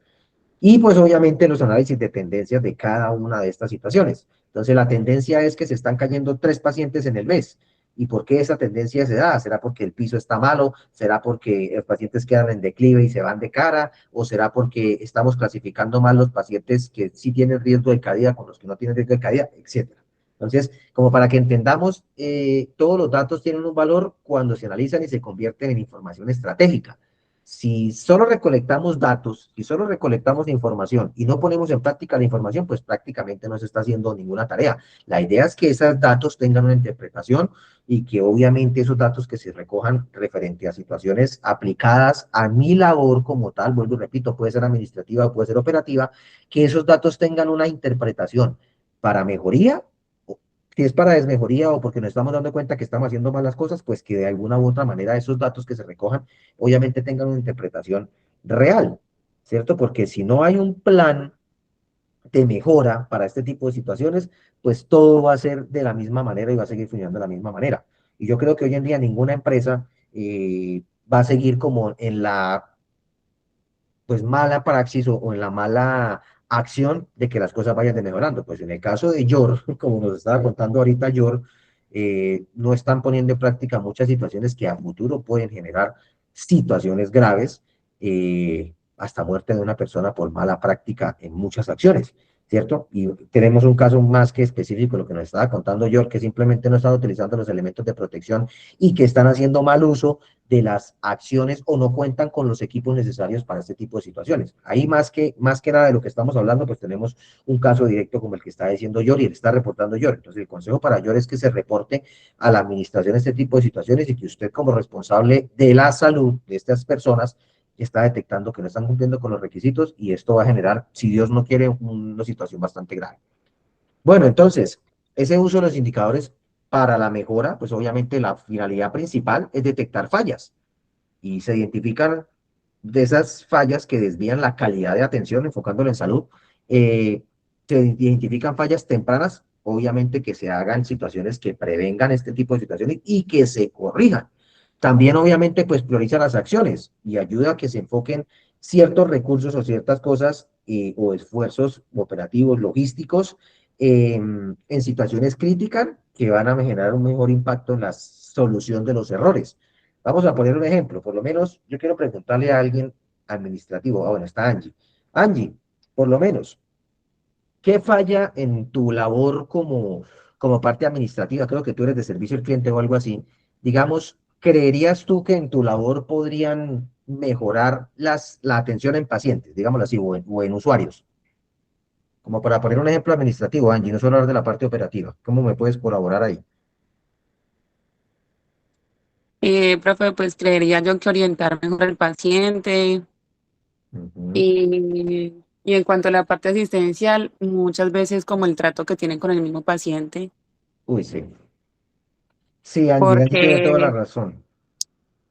Y pues obviamente los análisis de tendencias de cada una de estas situaciones. Entonces la tendencia es que se están cayendo 3 pacientes en el mes. ¿Y por qué esa tendencia se da? ¿Será porque el piso está malo? ¿Será porque los pacientes quedan en declive y se van de cara? ¿O será porque estamos clasificando mal los pacientes que sí tienen riesgo de caída con los que no tienen riesgo de caída, etcétera? Entonces, como para que entendamos, todos los datos tienen un valor cuando se analizan y se convierten en información estratégica. Si solo recolectamos datos, si solo recolectamos información y no ponemos en práctica la información, pues prácticamente no se está haciendo ninguna tarea. La idea es que esos datos tengan una interpretación y que obviamente esos datos que se recojan referente a situaciones aplicadas a mi labor como tal, vuelvo y repito, puede ser administrativa o puede ser operativa, que esos datos tengan una interpretación para mejoría. Si es para desmejoría o porque nos estamos dando cuenta que estamos haciendo mal las cosas, pues que de alguna u otra manera esos datos que se recojan obviamente tengan una interpretación real, ¿cierto? Porque si no hay un plan de mejora para este tipo de situaciones, pues todo va a ser de la misma manera y va a seguir funcionando de la misma manera. Y yo creo que hoy en día ninguna empresa va a seguir como en la pues mala praxis o en la mala acción de que las cosas vayan de mejorando. Pues en el caso de Yor, como nos estaba contando ahorita Yor, no están poniendo en práctica muchas situaciones que a futuro pueden generar situaciones graves, hasta muerte de una persona por mala práctica en muchas acciones, ¿cierto? Y tenemos un caso más que específico, lo que nos estaba contando York, que simplemente no están utilizando los elementos de protección y que están haciendo mal uso de las acciones o no cuentan con los equipos necesarios para este tipo de situaciones. Ahí más que nada de lo que estamos hablando, pues tenemos un caso directo como el que está diciendo York y él está reportando York. Entonces el consejo para York es que se reporte a la administración este tipo de situaciones y que usted como responsable de la salud de estas personas está detectando que no están cumpliendo con los requisitos y esto va a generar, si Dios no quiere, una situación bastante grave. Bueno, entonces, ese uso de los indicadores para la mejora, pues obviamente la finalidad principal es detectar fallas y se identifican de esas fallas que desvían la calidad de atención, enfocándolo en salud, eh, se identifican fallas tempranas, obviamente que se hagan situaciones que prevengan este tipo de situaciones y que se corrijan. También, obviamente, pues prioriza las acciones y ayuda a que se enfoquen ciertos recursos o ciertas cosas o esfuerzos operativos, logísticos, en situaciones críticas que van a generar un mejor impacto en la solución de los errores. Vamos a poner un ejemplo, por lo menos yo quiero preguntarle a alguien administrativo, bueno, está Angie. Angie, por lo menos, ¿qué falla en tu labor como parte administrativa? Creo que tú eres de servicio al cliente o algo así. Digamos, ¿creerías tú que en tu labor podrían mejorar la atención en pacientes, digámoslo así, o en usuarios? Como para poner un ejemplo administrativo, Angie, no solo hablar de la parte operativa. ¿Cómo me puedes colaborar ahí? Profe, pues creería yo que orientar mejor al paciente Ujú. y en cuanto a la parte asistencial, muchas veces como el trato que tienen con el mismo paciente, Uy, sí. Sí, Angie tiene toda la porque razón.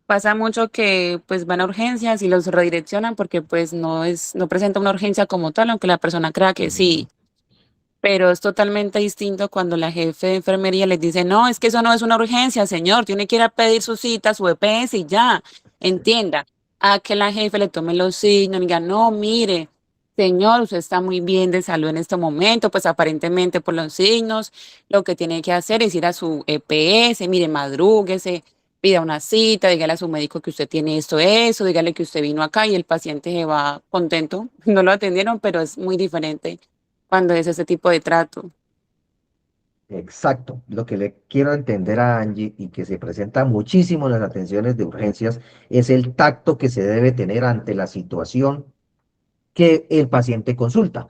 pasa mucho que pues van a urgencias y los redireccionan porque pues no presenta una urgencia como tal, aunque la persona crea que Ujú. sí. Pero es totalmente distinto cuando la jefe de enfermería les dice, no, es que eso no es una urgencia, señor, tiene que ir a pedir su cita, su EPS y ya, Sí. entienda. A que la jefe le tome los signos y diga, no, mire, señor, usted está muy bien de salud en este momento, pues aparentemente por los signos, lo que tiene que hacer es ir a su EPS, mire, madrúguese, pida una cita, dígale a su médico que usted tiene esto, eso, dígale que usted vino acá y el paciente se va contento. No lo atendieron, pero es muy diferente cuando es ese tipo de trato. Exacto. Lo que le quiero entender a Angie y que se presenta muchísimo en las atenciones de urgencias es el tacto que se debe tener ante la situación que el paciente consulta.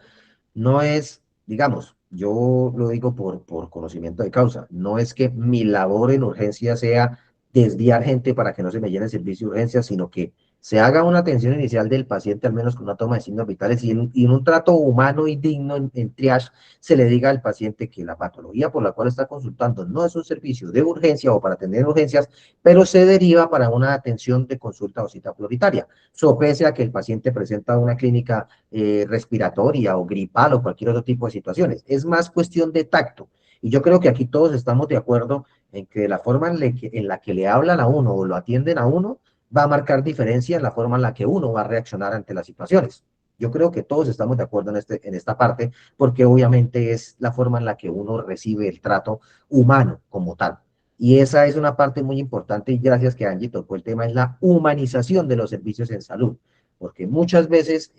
No es, digamos, yo lo digo por conocimiento de causa, no es que mi labor en urgencia sea desviar gente para que no se me llene el servicio de urgencia, sino que se haga una atención inicial del paciente, al menos con una toma de signos vitales, y en un trato humano y digno en triage, se le diga al paciente que la patología por la cual está consultando no es un servicio de urgencia o para atender urgencias, pero se deriva para una atención de consulta o cita prioritaria. Sopese a que el paciente presenta una clínica respiratoria o gripal o cualquier otro tipo de situaciones. Es más cuestión de tacto. Y yo creo que aquí todos estamos de acuerdo en que la forma en la que le hablan a uno o lo atienden a uno va a marcar diferencia en la forma en la que uno va a reaccionar ante las situaciones. Yo creo que todos estamos de acuerdo en esta parte, porque obviamente es la forma en la que uno recibe el trato humano como tal. Y esa es una parte muy importante y gracias que Angie tocó el tema, es la humanización de los servicios en salud, porque muchas veces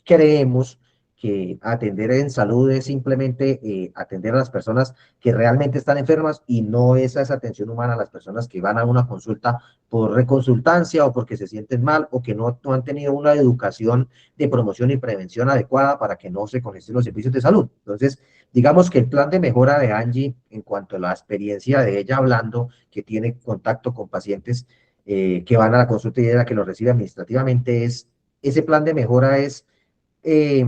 creemos que atender en salud es simplemente atender a las personas que realmente están enfermas y no es esa atención humana a las personas que van a una consulta por reconsultancia o porque se sienten mal o que no han tenido una educación de promoción y prevención adecuada para que no se congesten los servicios de salud. Entonces, digamos que el plan de mejora de Angie en cuanto a la experiencia de ella hablando, que tiene contacto con pacientes que van a la consulta y ella que lo recibe administrativamente, ese plan de mejora es eh,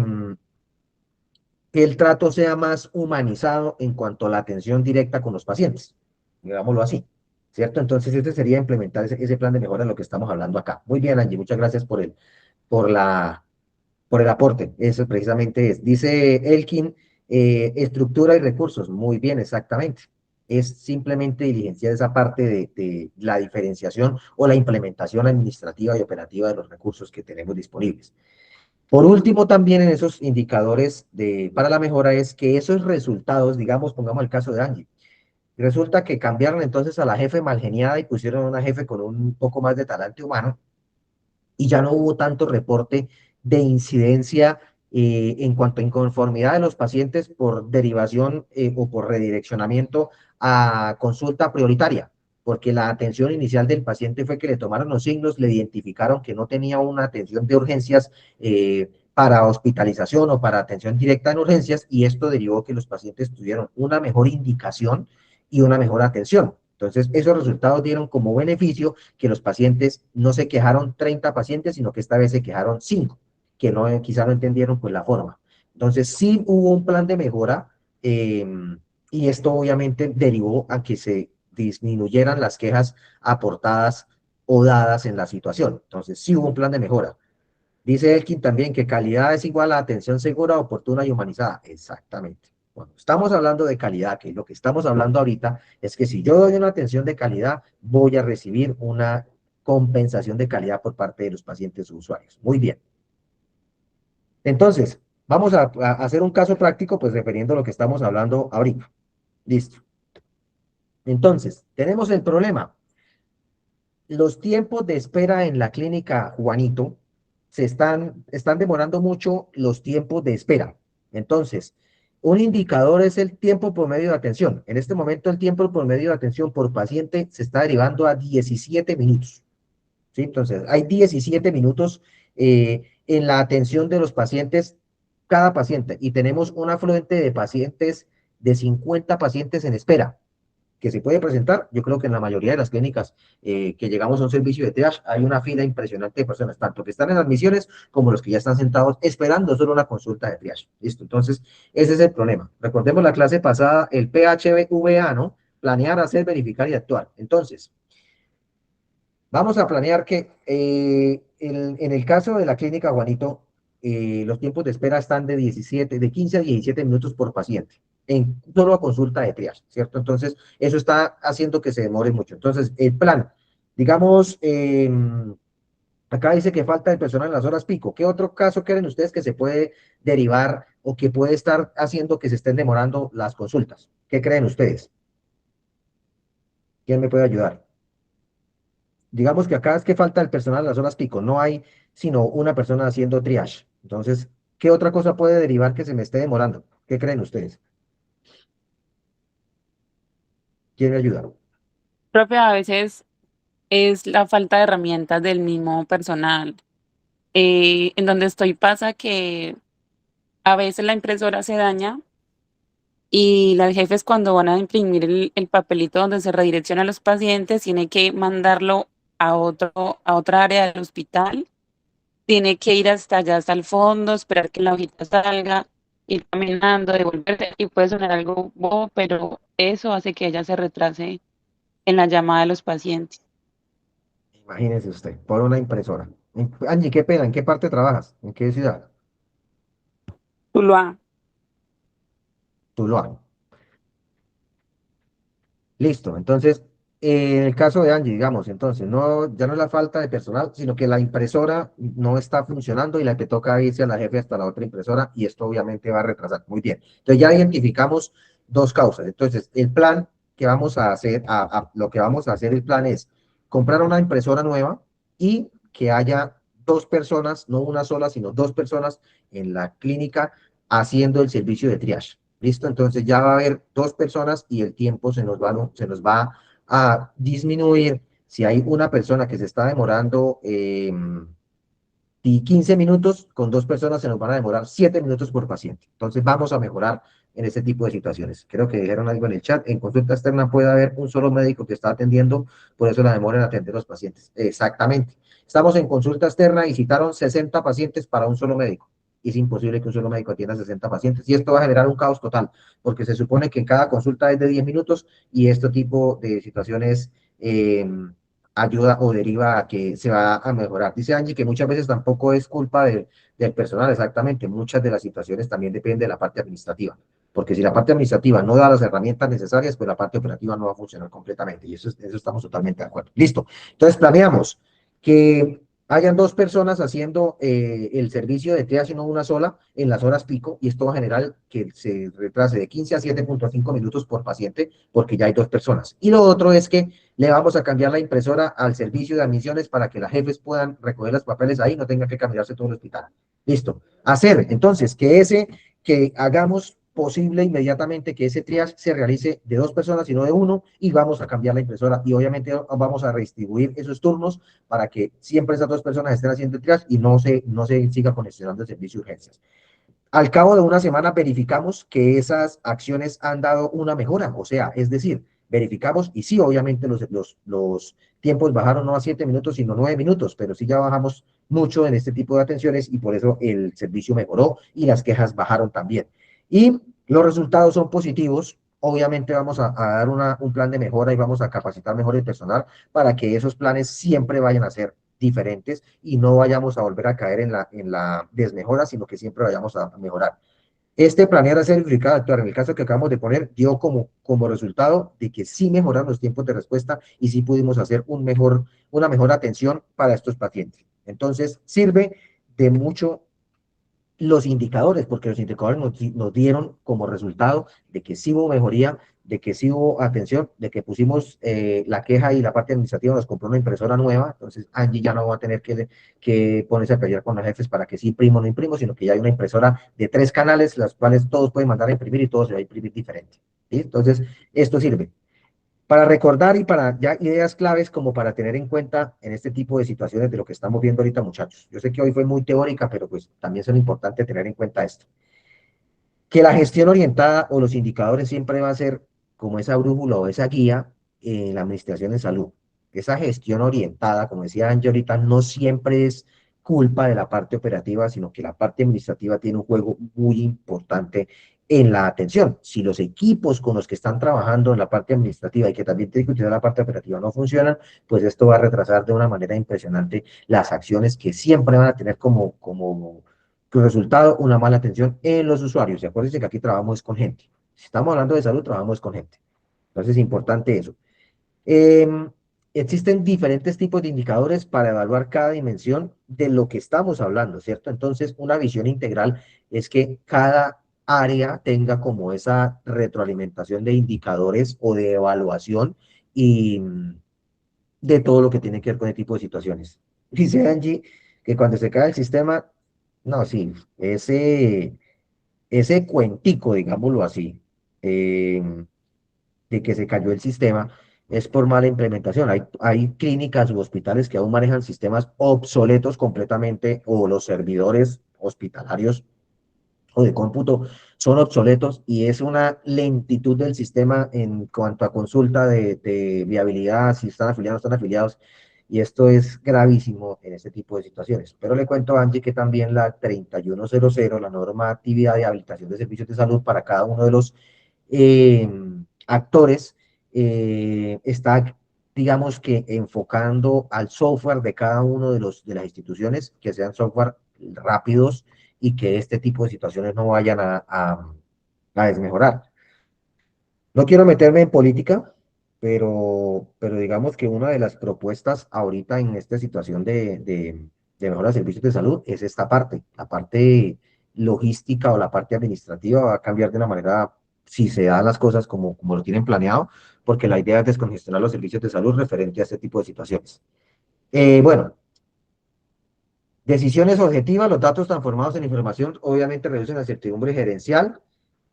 que el trato sea más humanizado en cuanto a la atención directa con los pacientes, digámoslo así, ¿cierto? Entonces, este sería implementar ese plan de mejora en lo que estamos hablando acá. Muy bien, Angie, muchas gracias por la, por el aporte. Eso precisamente es. Dice Elkin, estructura y recursos. Muy bien, exactamente. Es simplemente diligenciar esa parte de la diferenciación o la implementación administrativa y operativa de los recursos que tenemos disponibles. Por último, también en esos indicadores para la mejora es que esos resultados, digamos, pongamos el caso de Angie, resulta que cambiaron entonces a la jefe malgeniada y pusieron a una jefe con un poco más de talante humano y ya no hubo tanto reporte de incidencia en cuanto a inconformidad de los pacientes por derivación o por redireccionamiento a consulta prioritaria, porque la atención inicial del paciente fue que le tomaron los signos, le identificaron que no tenía una atención de urgencias para hospitalización o para atención directa en urgencias, y esto derivó que los pacientes tuvieron una mejor indicación y una mejor atención. Entonces, esos resultados dieron como beneficio que los pacientes no se quejaron 30 pacientes, sino que esta vez se quejaron 5, que no, quizá no entendieron pues la forma. Entonces, sí hubo un plan de mejora eh, y esto obviamente derivó a que se disminuyeran las quejas aportadas o dadas en la situación. Entonces, sí hubo un plan de mejora. Dice Elkin también que calidad es igual a atención segura, oportuna y humanizada. Exactamente. Cuando estamos hablando de calidad, que lo que estamos hablando ahorita es que si yo doy una atención de calidad, voy a recibir una compensación de calidad por parte de los pacientes o usuarios. Muy bien. Entonces, vamos a hacer un caso práctico, pues refiriendo a lo que estamos hablando ahorita. Listo. Entonces, tenemos el problema. Los tiempos de espera en la clínica Juanito están demorando mucho los tiempos de espera. Entonces, un indicador es el tiempo promedio de atención. En este momento, el tiempo promedio de atención por paciente se está derivando a 17 minutos. ¿Sí? Entonces, hay 17 minutos en la atención de los pacientes, cada paciente, y tenemos un afluente de pacientes, de 50 pacientes en espera que se puede presentar. Yo creo que en la mayoría de las clínicas que llegamos a un servicio de triage hay una fila impresionante de personas, tanto que están en admisiones como los que ya están sentados esperando solo una consulta de triage. Listo, entonces ese es el problema. Recordemos la clase pasada, el PHVA, ¿no? Planear, hacer, verificar y actuar. Entonces, vamos a planear que en el caso de la clínica Juanito, los tiempos de espera están de 15 a 17 minutos por paciente, en solo a consulta de triage, ¿cierto? Entonces, eso está haciendo que se demore mucho. Entonces, el plan, digamos, acá dice que falta el personal en las horas pico. ¿Qué otro caso creen ustedes que se puede derivar o que puede estar haciendo que se estén demorando las consultas? ¿Qué creen ustedes? ¿Quién me puede ayudar? Digamos que acá es que falta el personal en las zonas pico, no hay sino una persona haciendo triage. Entonces, ¿qué otra cosa puede derivar que se me esté demorando? ¿Qué creen ustedes? ¿Quién me ayuda? Profe, a veces es la falta de herramientas del mismo personal. En donde estoy pasa que a veces la impresora se daña y las jefes cuando van a imprimir el papelito donde se redirecciona a los pacientes, tiene que mandarlo a otra área del hospital, tiene que ir hasta allá, hasta el fondo, esperar que la hojita salga, ir caminando, devolverse, y puede sonar algo bobo, pero eso hace que ella se retrase en la llamada de los pacientes. Imagínese usted, por una impresora. Angie, qué pena, ¿en qué parte trabajas? ¿En qué ciudad? Tuluá. Tuluá. Listo, entonces, en el caso de Angie, digamos, entonces, no, ya no es la falta de personal, sino que la impresora no está funcionando y la que toca irse a la jefe hasta la otra impresora y esto obviamente va a retrasar. Muy bien, entonces ya identificamos dos causas. Entonces, el plan que vamos a hacer, lo que vamos a hacer el plan es comprar una impresora nueva y que haya dos personas, no una sola, sino dos personas en la clínica haciendo el servicio de triage. ¿Listo? Entonces ya va a haber dos personas y el tiempo se nos va a disminuir. Si hay una persona que se está demorando y 15 minutos, con dos personas se nos van a demorar 7 minutos por paciente. Entonces vamos a mejorar en este tipo de situaciones. Creo que dijeron algo en el chat. En consulta externa puede haber un solo médico que está atendiendo, por eso la demora en atender a los pacientes. Exactamente. Estamos en consulta externa y citaron 60 pacientes para un solo médico. Es imposible que un solo médico atienda 60 pacientes y esto va a generar un caos total, porque se supone que en cada consulta es de 10 minutos y este tipo de situaciones ayuda o deriva a que se va a mejorar. Dice Angie que muchas veces tampoco es culpa del personal, exactamente. Muchas de las situaciones también dependen de la parte administrativa, porque si la parte administrativa no da las herramientas necesarias, pues la parte operativa no va a funcionar completamente y eso estamos totalmente de acuerdo. Listo. Entonces planeamos que hayan dos personas haciendo el servicio de triage y no una sola en las horas pico, y esto va a generar que se retrase de 15 a 7.5 minutos por paciente, porque ya hay dos personas. Y lo otro es que le vamos a cambiar la impresora al servicio de admisiones para que las jefes puedan recoger los papeles ahí, no tengan que caminarse todo el hospital. Listo. Hacer, entonces, que hagamos posible inmediatamente que ese triage se realice de dos personas y no de uno, y vamos a cambiar la impresora, y obviamente vamos a redistribuir esos turnos para que siempre esas dos personas estén haciendo el triage y no se siga congestionando el servicio de urgencias. Al cabo de una semana verificamos que esas acciones han dado una mejora, o sea, es decir, verificamos y sí, obviamente los tiempos bajaron no a 7 minutos, sino 9 minutos, pero sí ya bajamos mucho en este tipo de atenciones y por eso el servicio mejoró y las quejas bajaron también. Y los resultados son positivos. Obviamente vamos a dar un plan de mejora y vamos a capacitar mejor el personal para que esos planes siempre vayan a ser diferentes y no vayamos a volver a caer en la desmejora, sino que siempre vayamos a mejorar. Este planear hacer verificado actuar, en el caso que acabamos de poner, dio como resultado de que sí mejoraron los tiempos de respuesta y sí pudimos hacer una mejor atención para estos pacientes. Entonces, sirve de mucho los indicadores, porque los indicadores nos dieron como resultado de que sí hubo mejoría, de que sí hubo atención, de que pusimos la queja y la parte administrativa nos compró una impresora nueva, entonces Angie ya no va a tener que ponerse a pelear con los jefes para que sí imprimo o no imprimo, sino que ya hay una impresora de 3 canales, las cuales todos pueden mandar a imprimir y todos se va a imprimir diferente. ¿Sí? Entonces, esto sirve para recordar y para ya ideas claves como para tener en cuenta en este tipo de situaciones de lo que estamos viendo ahorita, muchachos. Yo sé que hoy fue muy teórica, pero pues también es importante tener en cuenta esto. Que la gestión orientada o los indicadores siempre va a ser como esa brújula o esa guía en la administración de salud. Esa gestión orientada, como decía Angie ahorita, no siempre es culpa de la parte operativa, sino que la parte administrativa tiene un juego muy importante en la atención. Si los equipos con los que están trabajando en la parte administrativa y que también tienen que utilizar la parte operativa no funcionan, pues esto va a retrasar de una manera impresionante las acciones que siempre van a tener como resultado una mala atención en los usuarios. Y acuérdense que aquí trabajamos con gente. Si estamos hablando de salud, trabajamos con gente. Entonces es importante eso. Eh, Existen diferentes tipos de indicadores para evaluar cada dimensión de lo que estamos hablando, ¿cierto? Entonces, una visión integral es que cada área tenga como esa retroalimentación de indicadores o de evaluación y de todo lo que tiene que ver con este tipo de situaciones. Dice Angie que cuando se cae el sistema, no, sí, ese cuentico, digámoslo así, eh, de que se cayó el sistema es por mala implementación. Hay clínicas u hospitales que aún manejan sistemas obsoletos completamente o los servidores hospitalarios o de cómputo son obsoletos y es una lentitud del sistema en cuanto a consulta de viabilidad, si están afiliados o no están afiliados, y esto es gravísimo en este tipo de situaciones. Pero le cuento a Angie que también la 3100, la norma actividad de habilitación de servicios de salud para cada uno de los eh, actores, está, digamos que, enfocando al software de cada uno de las instituciones, que sean software rápidos y que este tipo de situaciones no vayan a desmejorar. No quiero meterme en política, pero digamos que una de las propuestas ahorita en esta situación de mejora de servicios de salud es esta parte, la parte logística o la parte administrativa va a cambiar de una manera, si se dan las cosas como lo tienen planeado, porque la idea es descongestionar los servicios de salud referente a este tipo de situaciones. Bueno, decisiones objetivas, los datos transformados en información obviamente reducen la incertidumbre gerencial,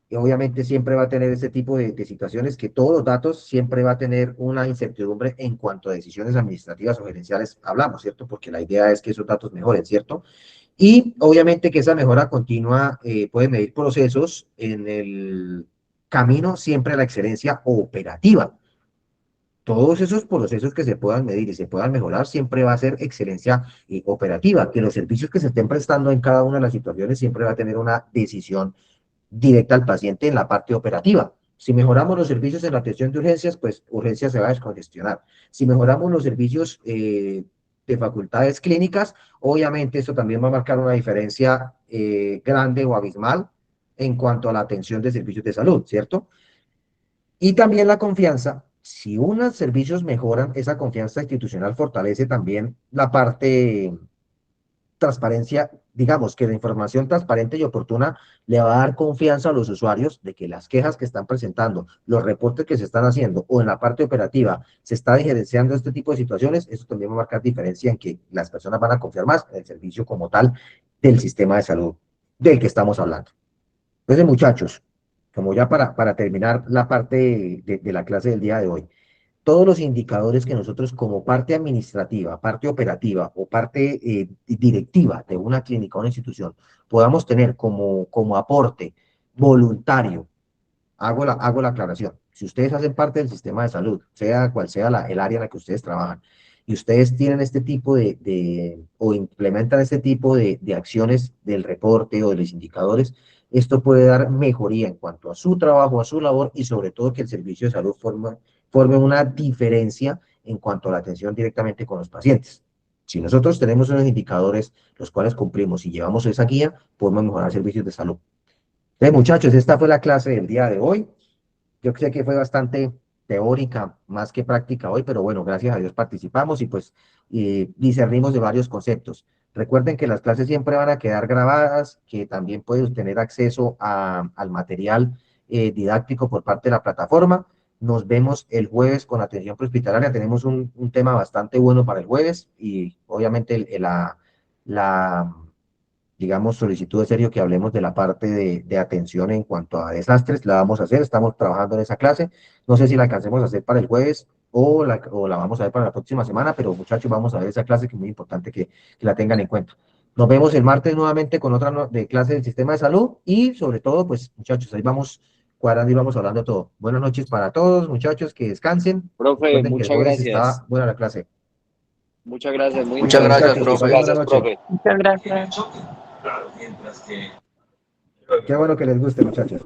y obviamente siempre va a tener ese tipo de situaciones que todos los datos siempre va a tener una incertidumbre en cuanto a decisiones administrativas o gerenciales hablamos, ¿cierto? Porque la idea es que esos datos mejoren, ¿cierto? Y obviamente que esa mejora continua puede medir procesos en el camino siempre a la excelencia operativa. Todos esos procesos que se puedan medir y se puedan mejorar siempre va a ser excelencia operativa, que los servicios que se estén prestando en cada una de las situaciones siempre va a tener una decisión directa al paciente en la parte operativa. Si mejoramos los servicios en la atención de urgencias, pues urgencias se va a descongestionar. Si mejoramos los servicios de facultades clínicas, obviamente eso también va a marcar una diferencia grande o abismal en cuanto a la atención de servicios de salud, ¿cierto? Y también la confianza Si unos servicios mejoran, esa confianza institucional fortalece también la parte transparencia, digamos que la información transparente y oportuna le va a dar confianza a los usuarios de que las quejas que están presentando, los reportes que se están haciendo o en la parte operativa se está diferenciando este tipo de situaciones, eso también va a marcar diferencia en que las personas van a confiar más en el servicio como tal del sistema de salud del que estamos hablando. Entonces, muchachos, como ya para terminar la parte de la clase del día de hoy, todos los indicadores que nosotros como parte administrativa, parte operativa o parte directiva de una clínica o una institución podamos tener como aporte voluntario, hago la aclaración. Si ustedes hacen parte del sistema de salud, sea cual sea el área en la que ustedes trabajan, y ustedes tienen este tipo o implementan este tipo de acciones del reporte o de los indicadores, esto puede dar mejoría en cuanto a su trabajo, a su labor y sobre todo que el servicio de salud forme una diferencia en cuanto a la atención directamente con los pacientes. Si nosotros tenemos unos indicadores los cuales cumplimos y llevamos esa guía, podemos mejorar servicios de salud. Entonces, muchachos, esta fue la clase del día de hoy. Yo sé que fue bastante teórica, más que práctica hoy, pero bueno, gracias a Dios participamos y pues discernimos de varios conceptos. Recuerden que las clases siempre van a quedar grabadas, que también pueden tener acceso al material didáctico por parte de la plataforma. Nos vemos el jueves con atención prehospitalaria. Tenemos un tema bastante bueno para el jueves y obviamente la digamos, solicitud de serio que hablemos de la parte de atención en cuanto a desastres, la vamos a hacer, estamos trabajando en esa clase, no sé si la alcancemos a hacer para el jueves o la vamos a ver para la próxima semana, pero muchachos, vamos a ver esa clase que es muy importante que la tengan en cuenta. Nos vemos el martes nuevamente con otra de clase del sistema de salud y sobre todo, pues muchachos, ahí vamos cuadrando y vamos hablando todo. Buenas noches para todos, muchachos, que descansen. Profe, Recuerden que el muchas jueves gracias. está buena la clase. Muchas gracias, muy Muchas Listo, gracias, interesante. muchachos, que Muchas profe. pasen buena gracias, noche. profe. Muchas gracias. Qué bueno que les guste, muchachos.